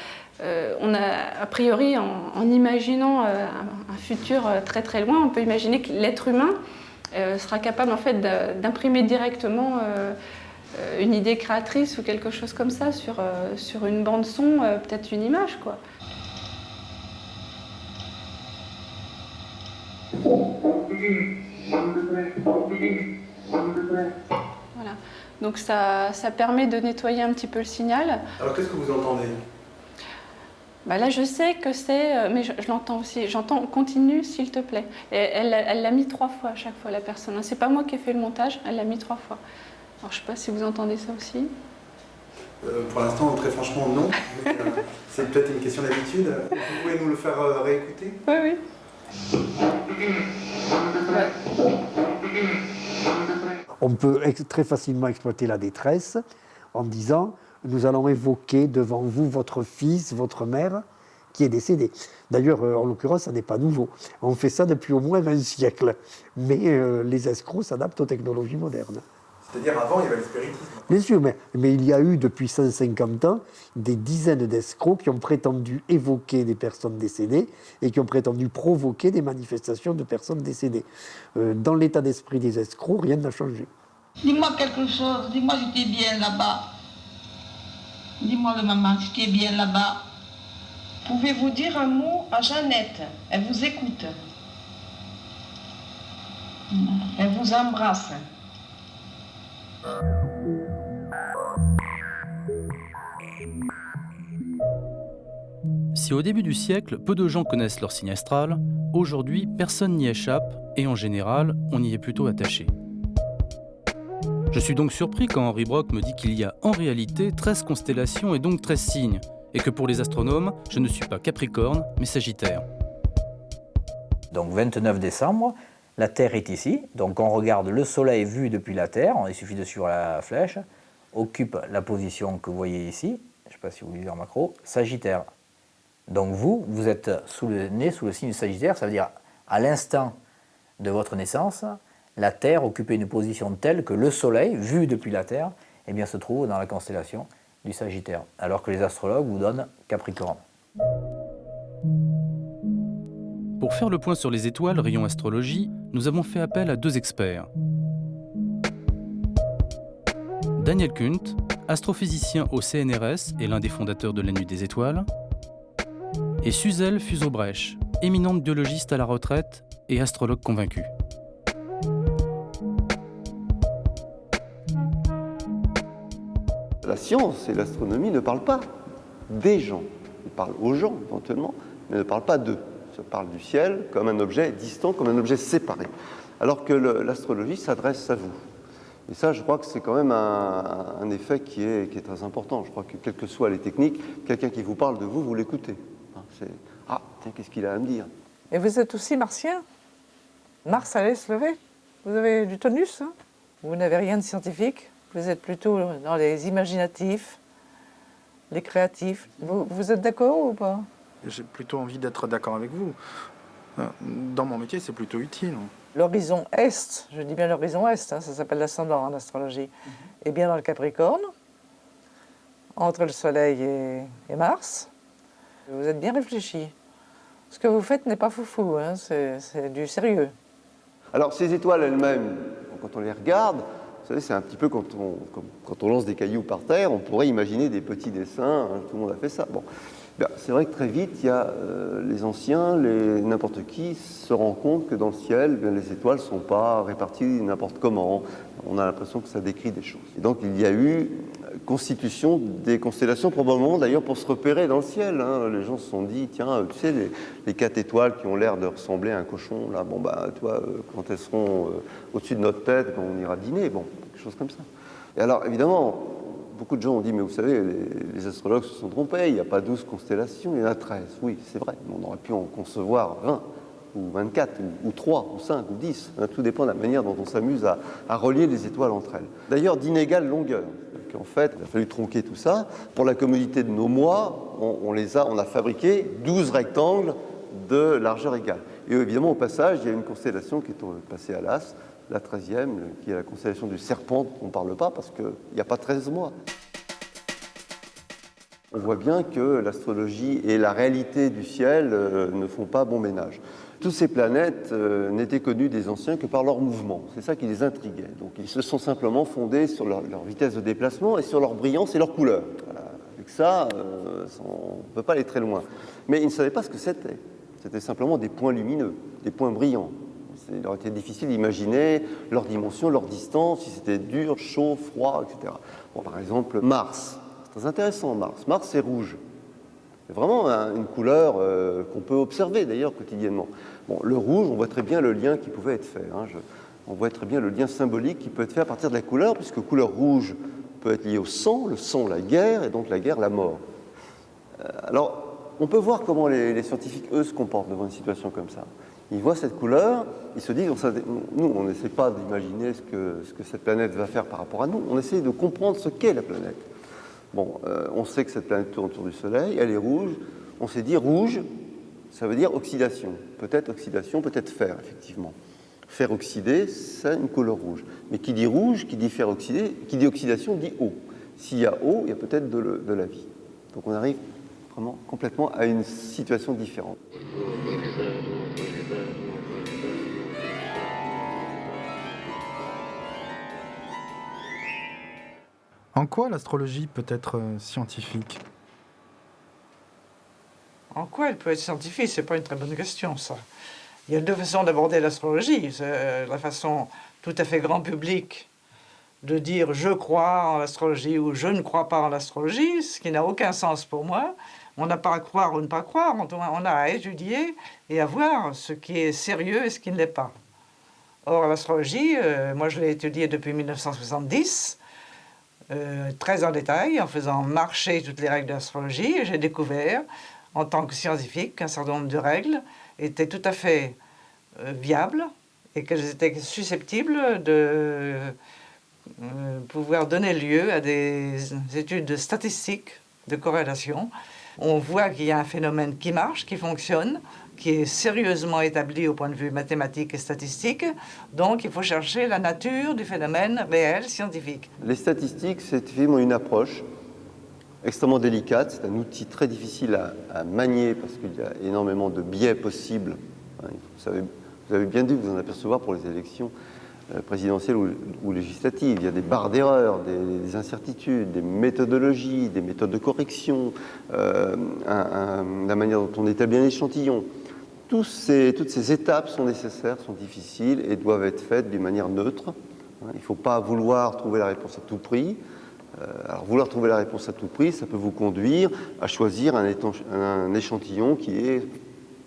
on a, a priori, en imaginant un futur très très loin, on peut imaginer que l'être humain sera capable en fait d'imprimer directement une idée créatrice ou quelque chose comme ça sur une bande son, peut-être une image, quoi. Voilà. Donc ça permet de nettoyer un petit peu le signal. Alors qu'est-ce que vous entendez ? Là je sais que c'est, mais je l'entends aussi. J'entends continue s'il te plaît. Et elle l'a mis 3 fois à chaque fois, la personne. C'est pas moi qui ai fait le montage, elle l'a mis 3 fois. Alors je sais pas si vous entendez ça aussi. Pour l'instant, très franchement, non. Mais c'est peut-être une question d'habitude. Vous pouvez nous le faire réécouter ? Oui, oui. On peut très facilement exploiter la détresse en disant « nous allons évoquer devant vous votre fils, votre mère qui est décédé ». D'ailleurs, en l'occurrence, ça n'est pas nouveau. On fait ça depuis au moins un siècle. Mais les escrocs s'adaptent aux technologies modernes. C'est-à-dire avant, il y avait le spiritisme. Bien sûr, mais il y a eu depuis 150 ans des dizaines d'escrocs qui ont prétendu évoquer des personnes décédées et qui ont prétendu provoquer des manifestations de personnes décédées. Dans l'état d'esprit des escrocs, rien n'a changé. Dis-moi quelque chose, dis-moi si tu es bien là-bas. Dis-moi le maman si tu es bien là-bas. Pouvez-vous dire un mot à Jeannette? Elle vous écoute. Elle vous embrasse. Si au début du siècle, peu de gens connaissent leur signe astral, aujourd'hui, personne n'y échappe et en général, on y est plutôt attaché. Je suis donc surpris quand Henri Brock me dit qu'il y a en réalité 13 constellations et donc 13 signes, et que pour les astronomes, je ne suis pas Capricorne, mais Sagittaire. Donc 29 décembre, la Terre est ici, donc on regarde le Soleil vu depuis la Terre, il suffit de suivre la flèche, occupe la position que vous voyez ici, je ne sais pas si vous lisez en macro, Sagittaire. Donc vous êtes né sous le signe du Sagittaire, ça veut dire à l'instant de votre naissance, la Terre occupait une position telle que le Soleil, vu depuis la Terre, eh bien, se trouve dans la constellation du Sagittaire, alors que les astrologues vous donnent Capricorne. Pour faire le point sur les étoiles, rayon astrologie, nous avons fait appel à 2 experts. Daniel Kunt, astrophysicien au CNRS et l'un des fondateurs de la Nuit des Étoiles, et Suzel Fusobrecht, éminente biologiste à la retraite et astrologue convaincue. La science et l'astronomie ne parlent pas des gens. Ils parlent aux gens, éventuellement, mais ne parlent pas d'eux. Ils parlent du ciel comme un objet distant, comme un objet séparé. Alors que l'astrologie s'adresse à vous. Et ça, je crois que c'est quand même un effet qui est très important. Je crois que, quelles que soient les techniques, quelqu'un qui vous parle de vous, vous l'écoutez. Ah, tiens, qu'est-ce qu'il a à me dire? Et vous êtes aussi martien? Mars allait se lever. Vous avez du tonus, hein? Vous n'avez rien de scientifique. Vous êtes plutôt dans les imaginatifs, les créatifs. Vous êtes d'accord ou pas? J'ai plutôt envie d'être d'accord avec vous. Dans mon métier, c'est plutôt utile. L'horizon Est, je dis bien l'horizon Est, hein, ça s'appelle l'ascendant en astrologie, est bien dans le Capricorne, entre le Soleil et Mars. Vous êtes bien réfléchi. Ce que vous faites n'est pas foufou, hein, c'est du sérieux. Alors, ces étoiles elles-mêmes, quand on les regarde, vous savez, c'est un petit peu quand on lance des cailloux par terre, on pourrait imaginer des petits dessins, hein, tout le monde a fait ça. Bon. C'est vrai que très vite, il y a les anciens, n'importe qui se rend compte que dans le ciel, les étoiles ne sont pas réparties n'importe comment. On a l'impression que ça décrit des choses. Et donc il y a eu constitution des constellations, probablement d'ailleurs pour se repérer dans le ciel. Hein. Les gens se sont dit, tiens, tu sais, les 4 étoiles qui ont l'air de ressembler à un cochon, là, bon, bah, tu vois, quand elles seront au-dessus de notre tête, on ira dîner, bon, quelque chose comme ça. Et alors, évidemment, beaucoup de gens ont dit, mais vous savez, les astrologues se sont trompés, il n'y a pas 12 constellations, il y en a 13. Oui, c'est vrai, mais on aurait pu en concevoir 20, ou 24, ou 3, ou 5, ou 10. Hein, tout dépend de la manière dont on s'amuse à relier les étoiles entre elles. D'ailleurs, d'inégale longueur. En fait, il a fallu tronquer tout ça. Pour la commodité de nos mois, on a fabriqué 12 rectangles de largeur égale. Et évidemment, au passage, il y a une constellation qui est passée à l'as, la 13e, qui est la constellation du serpent, on ne parle pas parce qu'il n'y a pas 13 mois. On voit bien que l'astrologie et la réalité du ciel ne font pas bon ménage. Toutes ces planètes n'étaient connues des anciens que par leur mouvement. C'est ça qui les intriguait. Donc ils se sont simplement fondés sur leur vitesse de déplacement et sur leur brillance et leur couleur. Voilà. Avec ça, on ne peut pas aller très loin. Mais ils ne savaient pas ce que c'était. C'était simplement des points lumineux, des points brillants. Il aurait été difficile d'imaginer leur dimension, leur distance, si c'était dur, chaud, froid, etc. Bon, par exemple, Mars. C'est très intéressant, Mars. Mars, c'est rouge. C'est vraiment une couleur qu'on peut observer, d'ailleurs, quotidiennement. Bon, le rouge, on voit très bien le lien qui pouvait être fait. Hein. On voit très bien le lien symbolique qui peut être fait à partir de la couleur, puisque couleur rouge peut être liée au sang, le sang, la guerre, et donc la guerre, la mort. Alors, on peut voir comment les scientifiques, eux, se comportent devant une situation comme ça. Ils voient cette couleur, ils se disent, nous, on n'essaie pas d'imaginer ce que cette planète va faire par rapport à nous, on essaie de comprendre ce qu'est la planète. Bon, on sait que cette planète tourne autour du Soleil, elle est rouge, on s'est dit rouge, ça veut dire oxydation, peut-être fer, effectivement. Fer oxydé, c'est une couleur rouge. Mais qui dit rouge, qui dit fer oxydé, qui dit oxydation, dit eau. S'il y a eau, il y a peut-être de la vie. Donc on arrive vraiment complètement à une situation différente. En quoi l'astrologie peut être scientifique ? En quoi elle peut être scientifique? C'est pas une très bonne question, ça. Il y a deux façons d'aborder l'astrologie. C'est la façon tout à fait grand public de dire « je crois en l'astrologie » ou « je ne crois pas en l'astrologie », ce qui n'a aucun sens pour moi. On n'a pas à croire ou ne pas croire, on a à étudier et à voir ce qui est sérieux et ce qui ne l'est pas. Or, l'astrologie, moi je l'ai étudiée depuis 1970, très en détail, en faisant marcher toutes les règles de l'astrologie, et j'ai découvert, en tant que scientifique, qu'un certain nombre de règles étaient tout à fait viables et qu'elles étaient susceptibles de pouvoir donner lieu à des études statistiques de corrélation. On voit qu'il y a un phénomène qui marche, qui fonctionne, qui est sérieusement établi au point de vue mathématique et statistique. Donc il faut chercher la nature du phénomène réel, scientifique. Les statistiques, c'est effectivement une approche extrêmement délicate. C'est un outil très difficile à manier parce qu'il y a énormément de biais possibles. Vous avez bien dû vous en apercevoir pour les élections présidentielles ou législatives. Il y a des barres d'erreur, des incertitudes, des méthodologies, des méthodes de correction, la manière dont on établit un échantillon. Toutes ces étapes sont nécessaires, sont difficiles et doivent être faites d'une manière neutre. Il ne faut pas vouloir trouver la réponse à tout prix. Alors vouloir trouver la réponse à tout prix, ça peut vous conduire à choisir un échantillon qui est,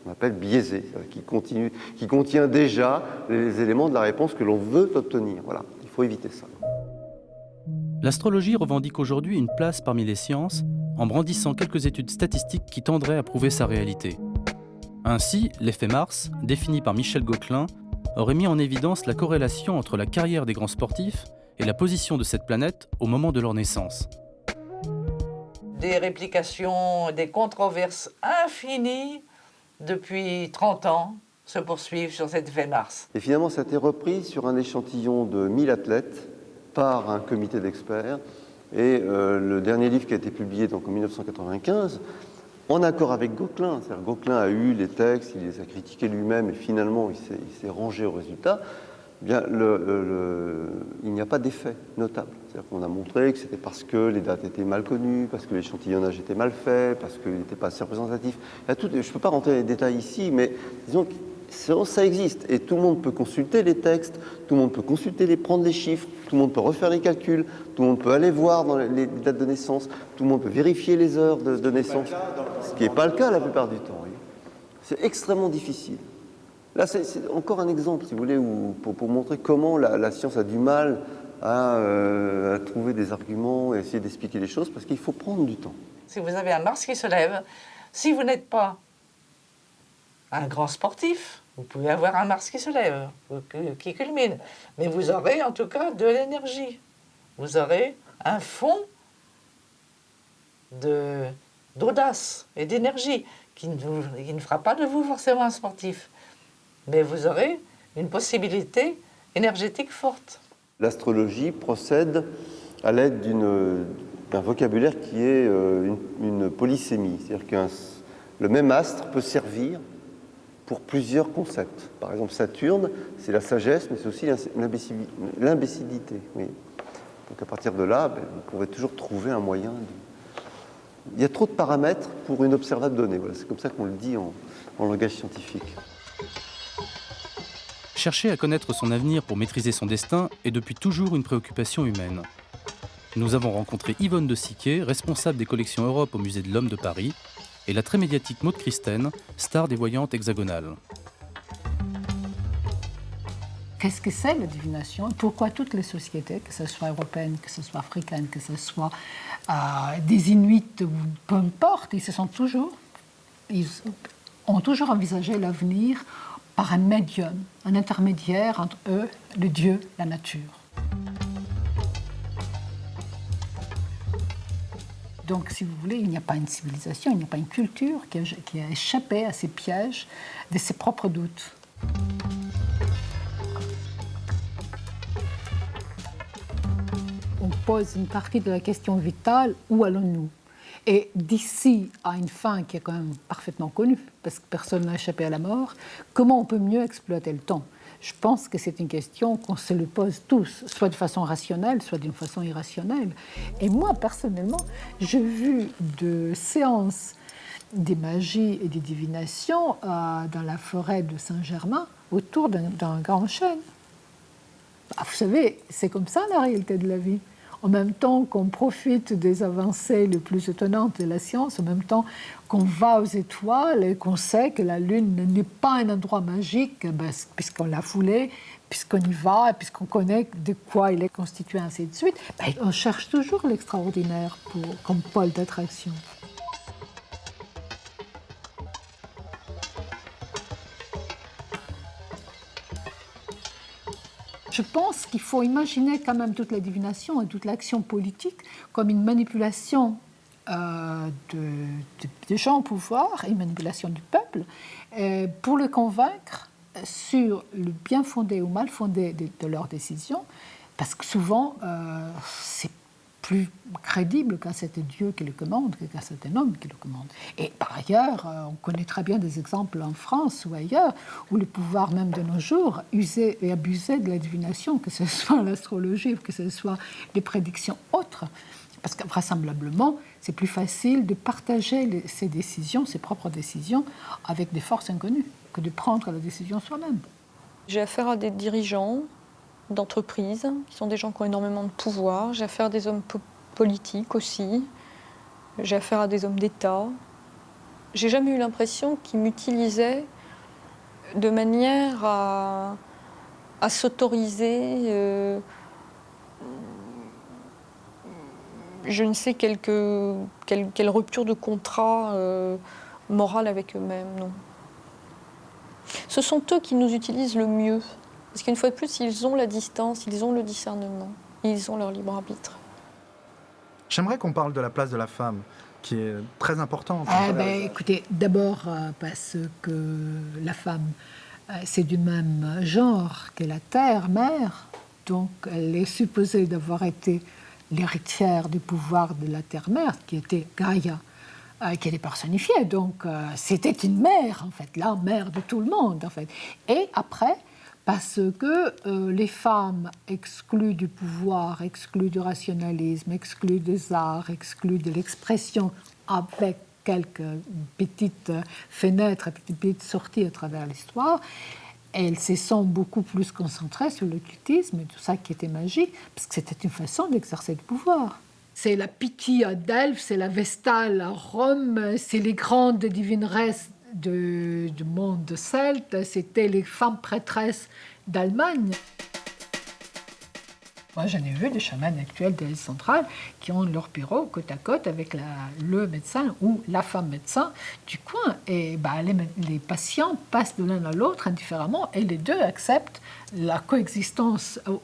on appelle biaisé, qui contient déjà les éléments de la réponse que l'on veut obtenir. Voilà, il faut éviter ça. L'astrologie revendique aujourd'hui une place parmi les sciences en brandissant quelques études statistiques qui tendraient à prouver sa réalité. Ainsi, l'effet Mars, défini par Michel Gauquelin, aurait mis en évidence la corrélation entre la carrière des grands sportifs et la position de cette planète au moment de leur naissance. Des réplications, des controverses infinies depuis 30 ans se poursuivent sur cet effet Mars. Et finalement, ça a été repris sur un échantillon de 1000 athlètes par un comité d'experts. Et le dernier livre qui a été publié donc, en 1995, en accord avec Gauquelin, c'est-à-dire Gauquelin a eu les textes, il les a critiqués lui-même et finalement il s'est rangé au résultat, bien, il n'y a pas d'effet notable. C'est-à-dire qu'on a montré que c'était parce que les dates étaient mal connues, parce que l'échantillonnage était mal fait, parce qu'il n'était pas assez représentatif. Je ne peux pas rentrer dans les détails ici, mais disons que ça existe. Et tout le monde peut consulter les textes, tout le monde peut prendre les chiffres, tout le monde peut refaire les calculs, tout le monde peut aller voir dans les dates de naissance, tout le monde peut vérifier les heures de naissance, ce qui n'est pas le cas la plupart du temps. Oui. C'est extrêmement difficile. Là, c'est encore un exemple, si vous voulez, pour montrer comment la science a du mal à trouver des arguments et essayer d'expliquer les choses, parce qu'il faut prendre du temps. Si vous avez un Mars qui se lève, si vous n'êtes pas un grand sportif, vous pouvez avoir un Mars qui se lève, qui culmine. Mais vous aurez en tout cas de l'énergie. Vous aurez un fond d'audace et d'énergie qui ne fera pas de vous forcément un sportif. Mais vous aurez une possibilité énergétique forte. L'astrologie procède à l'aide d'un vocabulaire qui est une polysémie. C'est-à-dire que le même astre peut servir pour plusieurs concepts. Par exemple, Saturne, c'est la sagesse, mais c'est aussi l'imbécilité. Oui. Donc à partir de là, vous pourrez toujours trouver un moyen. Il y a trop de paramètres pour une observable donnée. Voilà, c'est comme ça qu'on le dit en langage scientifique. Chercher à connaître son avenir pour maîtriser son destin est depuis toujours une préoccupation humaine. Nous avons rencontré Yvonne de Siquet, responsable des collections Europe au Musée de l'Homme de Paris, et la très médiatique Maude Christen, star des voyantes hexagonales. Qu'est-ce que c'est la divination? Pourquoi toutes les sociétés, que ce soit européennes, que ce soit africaines, que ce soit des Inuits, ou peu importe, ils ont toujours envisagé l'avenir par un médium, un intermédiaire entre eux, le Dieu, la nature. Donc, si vous voulez, il n'y a pas une civilisation, il n'y a pas une culture qui a échappé à ces pièges de ses propres doutes. On pose une partie de la question vitale, où allons-nous? Et d'ici à une fin qui est quand même parfaitement connue, parce que personne n'a échappé à la mort, comment on peut mieux exploiter le temps? Je pense que c'est une question qu'on se le pose tous, soit de façon rationnelle, soit d'une façon irrationnelle. Et moi, personnellement, j'ai vu de séances des magies et des divinations dans la forêt de Saint-Germain, autour d'un grand chêne. Vous savez, c'est comme ça la réalité de la vie. En même temps qu'on profite des avancées les plus étonnantes de la science, en même temps qu'on va aux étoiles et qu'on sait que la Lune n'est pas un endroit magique, puisqu'on l'a foulée, puisqu'on y va, puisqu'on connaît de quoi il est constitué, ainsi de suite, on cherche toujours l'extraordinaire comme pôle d'attraction. Je pense qu'il faut imaginer quand même toute la divination et toute l'action politique comme une manipulation des gens au pouvoir, une manipulation du peuple, pour le convaincre sur le bien fondé ou mal fondé de leurs décisions, parce que souvent, c'est plus crédible quand c'était Dieu qui le commande que quand c'est un homme qui le commande. Et par ailleurs, on connaît très bien des exemples en France ou ailleurs où le pouvoir même de nos jours usait et abusait de la divination, que ce soit l'astrologie, que ce soit des prédictions autres. Parce que vraisemblablement, c'est plus facile de partager ses décisions, ses propres décisions, avec des forces inconnues, que de prendre la décision soi-même. J'ai affaire à des dirigeants d'entreprises, qui sont des gens qui ont énormément de pouvoir. J'ai affaire à des hommes politiques aussi. J'ai affaire à des hommes d'État. J'ai jamais eu l'impression qu'ils m'utilisaient de manière à s'autoriser je ne sais quelle rupture de contrat moral avec eux-mêmes, non. Ce sont eux qui nous utilisent le mieux. Parce qu'une fois de plus, ils ont la distance, ils ont le discernement, ils ont leur libre arbitre. J'aimerais qu'on parle de la place de la femme, qui est très importante. Écoutez, d'abord parce que la femme, c'est du même genre que la terre, mère, donc elle est supposée d'avoir été l'héritière du pouvoir de la terre-mère, qui était Gaïa, qui était personnifiée. Donc c'était une mère, en fait, la mère de tout le monde, en fait. Et après, Parce que les femmes exclues du pouvoir, exclues du rationalisme, exclues des arts, exclues de l'expression, avec quelques petites fenêtres, petites sorties à travers l'histoire, elles se sont beaucoup plus concentrées sur l'occultisme et tout ça qui était magique, parce que c'était une façon d'exercer le pouvoir. C'est la Pythie à Delphes, c'est la Vestale à Rome, c'est les grandes divinesses du monde celte, c'était les femmes prêtresses d'Allemagne. Moi, j'en ai vu des chamans actuels de l'Est centrale qui ont leur bureau côte à côte avec le médecin ou la femme médecin du coin. Et les patients passent de l'un à l'autre indifféremment et les deux acceptent la coexistence ou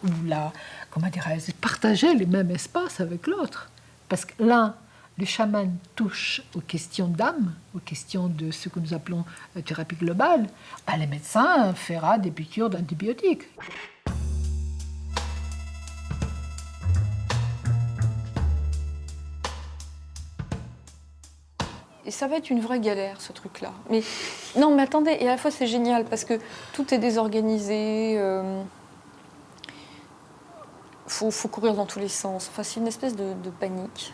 partager les mêmes espaces avec l'autre. Parce que l'un, le chaman touche aux questions d'âme, aux questions de ce que nous appelons thérapie globale, les médecins feront des piqûres d'antibiotiques. Et ça va être une vraie galère, ce truc-là. Mais non, mais attendez, et à la fois c'est génial parce que tout est désorganisé. Faut courir dans tous les sens. Enfin, c'est une espèce de panique.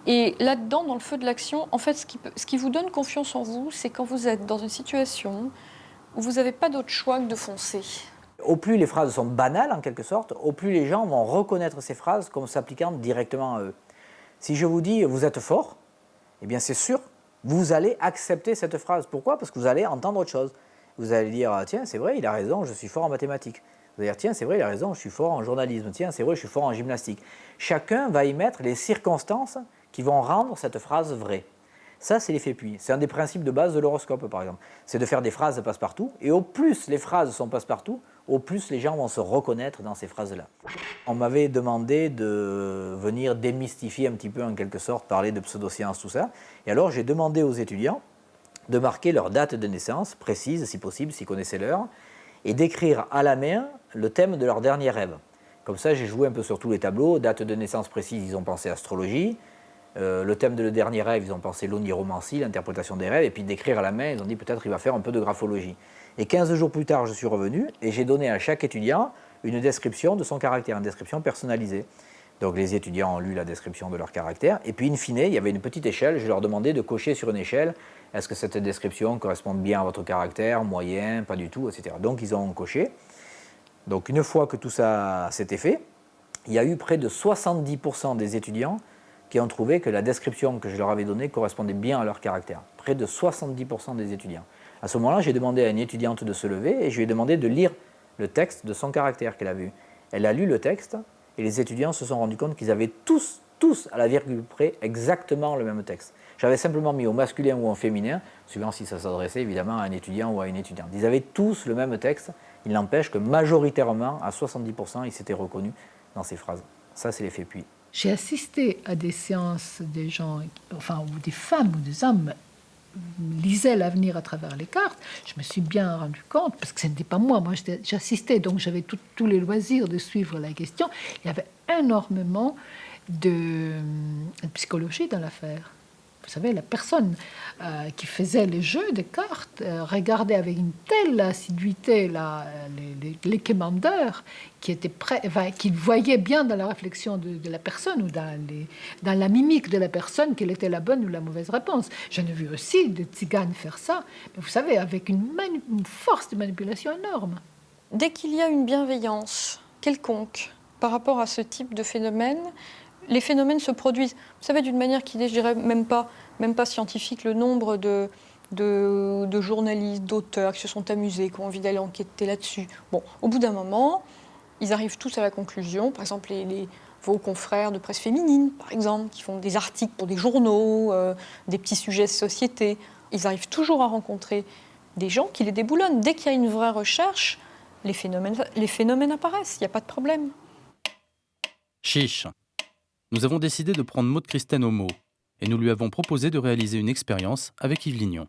Et là-dedans, dans le feu de l'action, en fait, ce qui vous donne confiance en vous, c'est quand vous êtes dans une situation où vous n'avez pas d'autre choix que de foncer. Au plus les phrases sont banales, en quelque sorte, au plus les gens vont reconnaître ces phrases comme s'appliquant directement à eux. Si je vous dis « vous êtes fort », eh bien c'est sûr, vous allez accepter cette phrase. Pourquoi ? Parce que vous allez entendre autre chose. Vous allez dire « tiens, c'est vrai, il a raison, je suis fort en mathématiques ». Vous allez dire « tiens, c'est vrai, il a raison, je suis fort en journalisme. Tiens, c'est vrai, je suis fort en gymnastique ». Chacun va y mettre les circonstances qui vont rendre cette phrase vraie. Ça, c'est l'effet puits. C'est un des principes de base de l'horoscope, par exemple. C'est de faire des phrases passe-partout. Et au plus les phrases sont passe-partout, au plus les gens vont se reconnaître dans ces phrases-là. On m'avait demandé de venir démystifier un petit peu, en quelque sorte, parler de pseudosciences, tout ça. Et alors, j'ai demandé aux étudiants de marquer leur date de naissance, précise, si possible, s'ils connaissaient l'heure, et d'écrire à la main le thème de leur dernier rêve. Comme ça, j'ai joué un peu sur tous les tableaux. Date de naissance précise, ils ont pensé astrologie. Le thème de le dernier rêve, ils ont pensé l'oniromancie, l'interprétation des rêves, et puis d'écrire à la main, ils ont dit peut-être il va faire un peu de graphologie. Et 15 jours plus tard, je suis revenu, et j'ai donné à chaque étudiant une description de son caractère, une description personnalisée. Donc les étudiants ont lu la description de leur caractère, et puis in fine, il y avait une petite échelle, je leur demandais de cocher sur une échelle, est-ce que cette description correspond bien à votre caractère, moyen, pas du tout, etc. Donc ils ont coché. Donc une fois que tout ça s'était fait, il y a eu près de 70% des étudiants qui ont trouvé que la description que je leur avais donnée correspondait bien à leur caractère. Près de 70% des étudiants. À ce moment-là, j'ai demandé à une étudiante de se lever et je lui ai demandé de lire le texte de son caractère qu'elle avait eu. Elle a lu le texte et les étudiants se sont rendus compte qu'ils avaient tous, à la virgule près, exactement le même texte. J'avais simplement mis au masculin ou au féminin, suivant si ça s'adressait évidemment à un étudiant ou à une étudiante. Ils avaient tous le même texte, il n'empêche que majoritairement, à 70%, ils s'étaient reconnus dans ces phrases. Ça, c'est l'effet puits. J'ai assisté à des séances des gens, où des femmes ou des hommes lisaient l'avenir à travers les cartes. Je me suis bien rendu compte, parce que ce n'était pas moi, j'assistais, donc j'avais tous les loisirs de suivre la question. Il y avait énormément de psychologie dans l'affaire. Vous savez, la personne qui faisait les jeux de cartes regardait avec une telle assiduité les commandeurs qui voyait bien dans la réflexion de la personne ou dans la mimique de la personne quelle était la bonne ou la mauvaise réponse. J'en ai vu aussi des tziganes faire ça, mais vous savez, avec une force de manipulation énorme. Dès qu'il y a une bienveillance quelconque par rapport à ce type de phénomène, les phénomènes se produisent. Vous savez, d'une manière qui n'est, je dirais, même pas scientifique, le nombre de journalistes, d'auteurs qui se sont amusés, qui ont envie d'aller enquêter là-dessus. Bon, au bout d'un moment, ils arrivent tous à la conclusion. Par exemple, vos confrères de presse féminine, par exemple, qui font des articles pour des journaux, des petits sujets de société. Ils arrivent toujours à rencontrer des gens qui les déboulonnent. Dès qu'il y a une vraie recherche, les phénomènes apparaissent, il n'y a pas de problème. Chiche. Nous avons décidé de prendre Maud Christine au mot et nous lui avons proposé de réaliser une expérience avec Yves Lignon.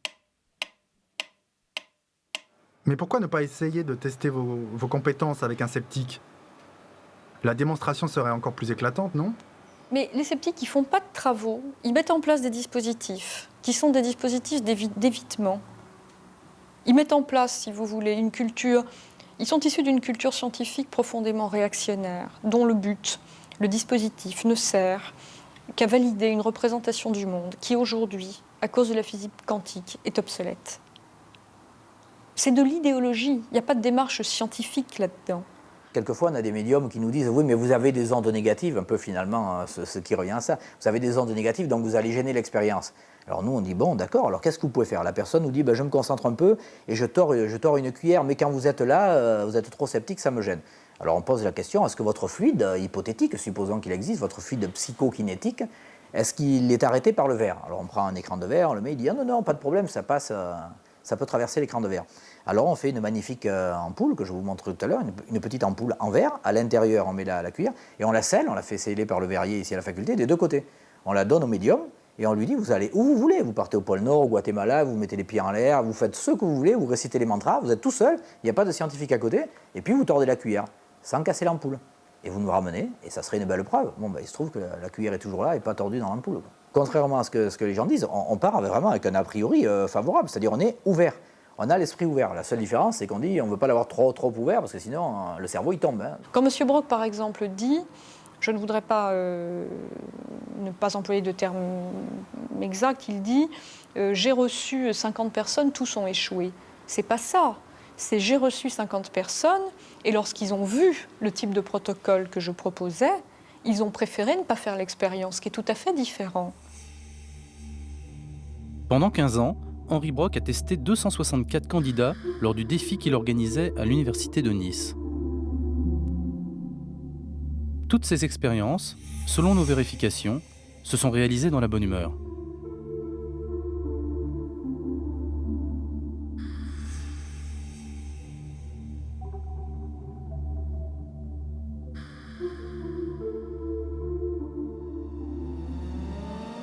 Mais pourquoi ne pas essayer de tester vos compétences avec un sceptique ? La démonstration serait encore plus éclatante, non ? Mais les sceptiques, ils ne font pas de travaux, ils mettent en place des dispositifs qui sont des dispositifs d'évitement. Ils mettent en place, si vous voulez, une culture. Ils sont issus d'une culture scientifique profondément réactionnaire, dont le but, le dispositif, ne sert qu'à valider une représentation du monde qui, aujourd'hui, à cause de la physique quantique, est obsolète. C'est de l'idéologie, il n'y a pas de démarche scientifique là-dedans. Quelquefois, on a des médiums qui nous disent « Oui, mais vous avez des ondes négatives », un peu finalement ce qui revient à ça. Vous avez des ondes négatives, donc vous allez gêner l'expérience. Alors nous, on dit « Bon, d'accord, alors qu'est-ce que vous pouvez faire ?» La personne nous dit « Je me concentre un peu et je tords une cuillère, mais quand vous êtes là, vous êtes trop sceptique, ça me gêne. » Alors on pose la question, est-ce que votre fluide hypothétique, supposons qu'il existe, votre fluide psychokinétique, est-ce qu'il est arrêté par le verre? Alors on prend un écran de verre, on le met, il dit « Ah non, non, pas de problème, ça passe, ça peut traverser l'écran de verre. » Alors on fait une magnifique ampoule que je vous montre tout à l'heure, une petite ampoule en verre, à l'intérieur on met la cuillère, et on la scelle, on la fait sceller par le verrier ici à la faculté, des deux côtés. On la donne au médium, et on lui dit vous allez où vous voulez, vous partez au pôle Nord, au Guatemala, vous mettez les pieds en l'air, vous faites ce que vous voulez, vous récitez les mantras, vous êtes tout seul, il n'y a pas de scientifique à côté, et puis vous tordez la cuillère, sans casser l'ampoule. Et vous nous ramenez, et ça serait une belle preuve. Bon, il se trouve que la cuillère est toujours là et pas tordue dans l'ampoule. Contrairement à ce que les gens disent, on part vraiment avec un a priori favorable, c'est-à-dire on est ouvert. On a l'esprit ouvert. La seule différence, c'est qu'on dit on ne veut pas l'avoir trop ouvert parce que sinon le cerveau il tombe. Hein. Quand M. Brock, par exemple, dit, je ne voudrais pas ne pas employer de terme exact, il dit j'ai reçu 50 personnes, tous ont échoué. C'est pas ça. C'est j'ai reçu 50 personnes et lorsqu'ils ont vu le type de protocole que je proposais, ils ont préféré ne pas faire l'expérience, ce qui est tout à fait différent. Pendant 15 ans, Henri Brock a testé 264 candidats lors du défi qu'il organisait à l'université de Nice. Toutes ces expériences, selon nos vérifications, se sont réalisées dans la bonne humeur.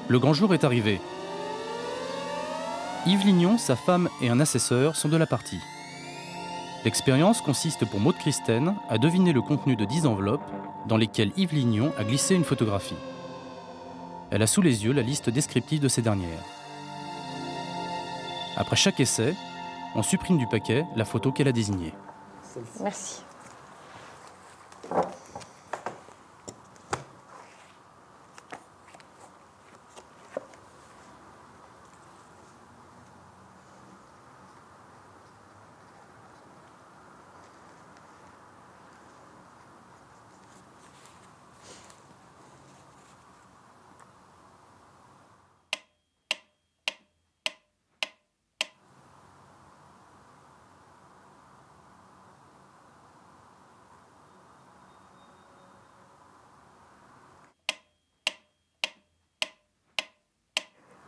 Le grand jour est arrivé. Yves Lignon, sa femme et un assesseur sont de la partie. L'expérience consiste pour Maude Christen à deviner le contenu de 10 enveloppes dans lesquelles Yves Lignon a glissé une photographie. Elle a sous les yeux la liste descriptive de ces dernières. Après chaque essai, on supprime du paquet la photo qu'elle a désignée. Merci.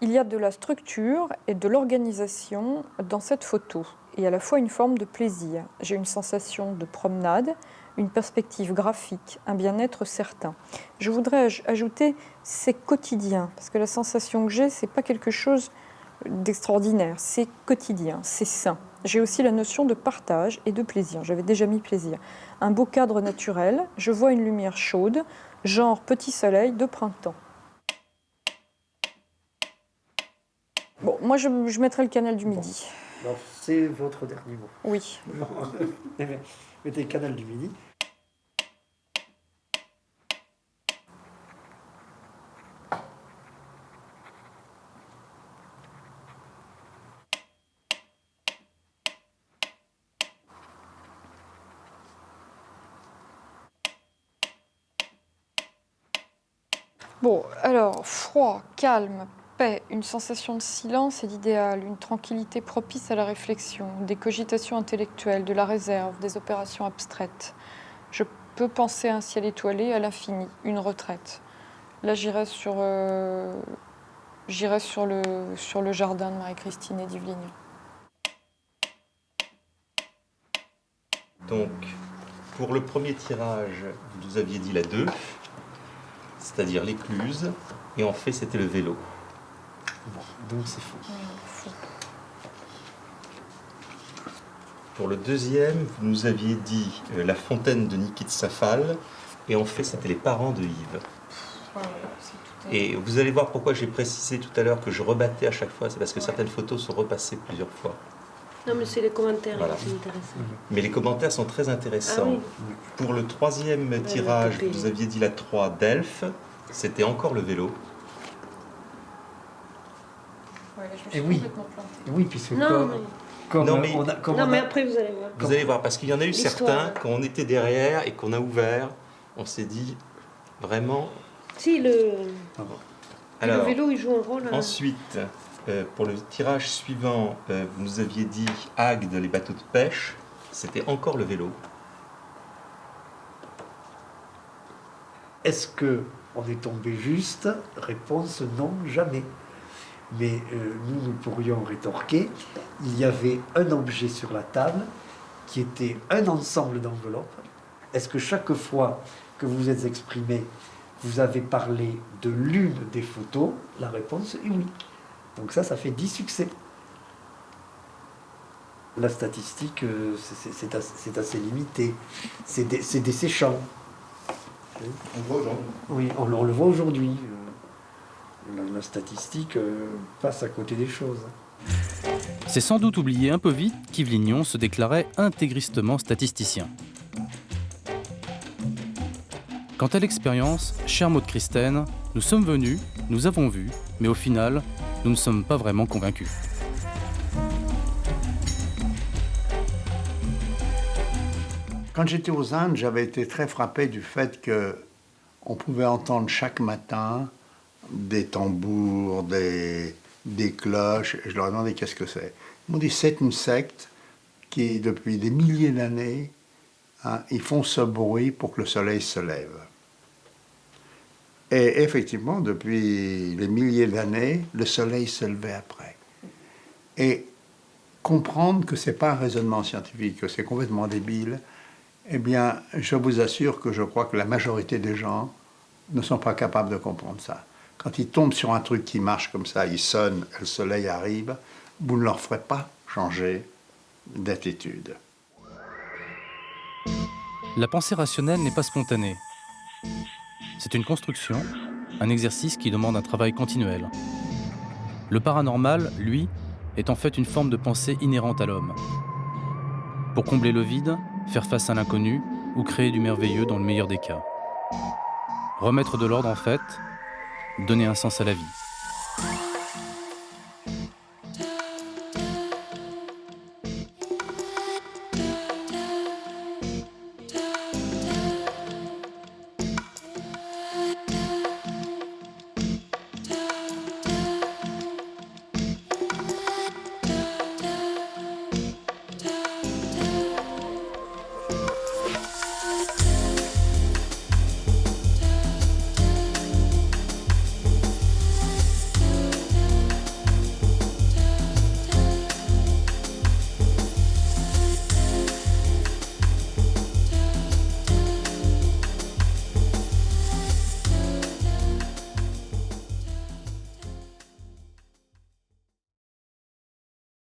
Il y a de la structure et de l'organisation dans cette photo, et à la fois une forme de plaisir. J'ai une sensation de promenade, une perspective graphique, un bien-être certain. Je voudrais ajouter, c'est quotidien, parce que la sensation que j'ai, c'est pas quelque chose d'extraordinaire, c'est quotidien, c'est sain. J'ai aussi la notion de partage et de plaisir, j'avais déjà mis plaisir. Un beau cadre naturel, je vois une lumière chaude, genre petit soleil de printemps. Bon, moi je mettrai le canal du Midi. Bon, c'est votre dernier mot. Oui. Mettez le canal du Midi. Bon, alors, froid, calme, paix, une sensation de silence et d'idéal, une tranquillité propice à la réflexion, des cogitations intellectuelles, de la réserve, des opérations abstraites. Je peux penser à un ciel étoilé à l'infini, une retraite. Là, j'irai sur le jardin de Marie-Christine et d'Yves Lignon. Donc, pour le premier tirage, vous aviez dit la 2, c'est-à-dire l'écluse, et en fait, c'était le vélo. Bon, donc c'est faux. Pour le deuxième, vous nous aviez dit la fontaine de Nikit Safal, et en fait, c'était les parents de Yves. Et vous allez voir pourquoi j'ai précisé tout à l'heure que je rebattais à chaque fois, c'est parce que certaines photos sont repassées plusieurs fois. Non, mais c'est les commentaires Voilà. qui sont intéressants. Mais les commentaires sont très intéressants. Ah oui. Pour le troisième tirage, vous aviez dit la 3 d'Elf, c'était encore le vélo. Et oui, oui, puisque Non, comme mais après vous allez voir. Vous allez voir, parce qu'il y en a eu L'histoire. certains, quand on était derrière et qu'on a ouvert, on s'est dit vraiment... Si, le Alors, vélo, il joue un rôle. Ensuite, pour le tirage suivant, vous nous aviez dit Agde, les bateaux de pêche, c'était encore le vélo. Est-ce que on est tombé juste? Réponse non, jamais. Mais nous pourrions rétorquer, il y avait un objet sur la table qui était un ensemble d'enveloppes. Est-ce que chaque fois que vous êtes exprimé, vous avez parlé de l'une des photos? La réponse est oui. Donc ça fait 10 succès. La statistique, c'est assez limité. C'est des séchants. On le voit aujourd'hui. Oui, on le voit aujourd'hui. La statistique passe à côté des choses. C'est sans doute oublié un peu vite qu'Yves Lignon se déclarait intégristement statisticien. Quant à l'expérience, cher Maud Christen, nous sommes venus, nous avons vu, mais au final, nous ne sommes pas vraiment convaincus. Quand j'étais aux Indes, j'avais été très frappé du fait qu'on pouvait entendre chaque matin des tambours, des cloches, et je leur ai demandé qu'est-ce que c'est. Ils m'ont dit c'est une secte qui, depuis des milliers d'années, ils font ce bruit pour que le soleil se lève. Et effectivement, depuis les milliers d'années, le soleil se levait après. Et comprendre que ce n'est pas un raisonnement scientifique, que c'est complètement débile, eh bien, je vous assure que je crois que la majorité des gens ne sont pas capables de comprendre ça. Quand ils tombent sur un truc qui marche comme ça, ils sonnent, le soleil arrive, vous ne leur ferez pas changer d'attitude. La pensée rationnelle n'est pas spontanée. C'est une construction, un exercice qui demande un travail continuel. Le paranormal, lui, est en fait une forme de pensée inhérente à l'homme. Pour combler le vide, faire face à l'inconnu ou créer du merveilleux dans le meilleur des cas. Remettre de l'ordre en fait, donner un sens à la vie.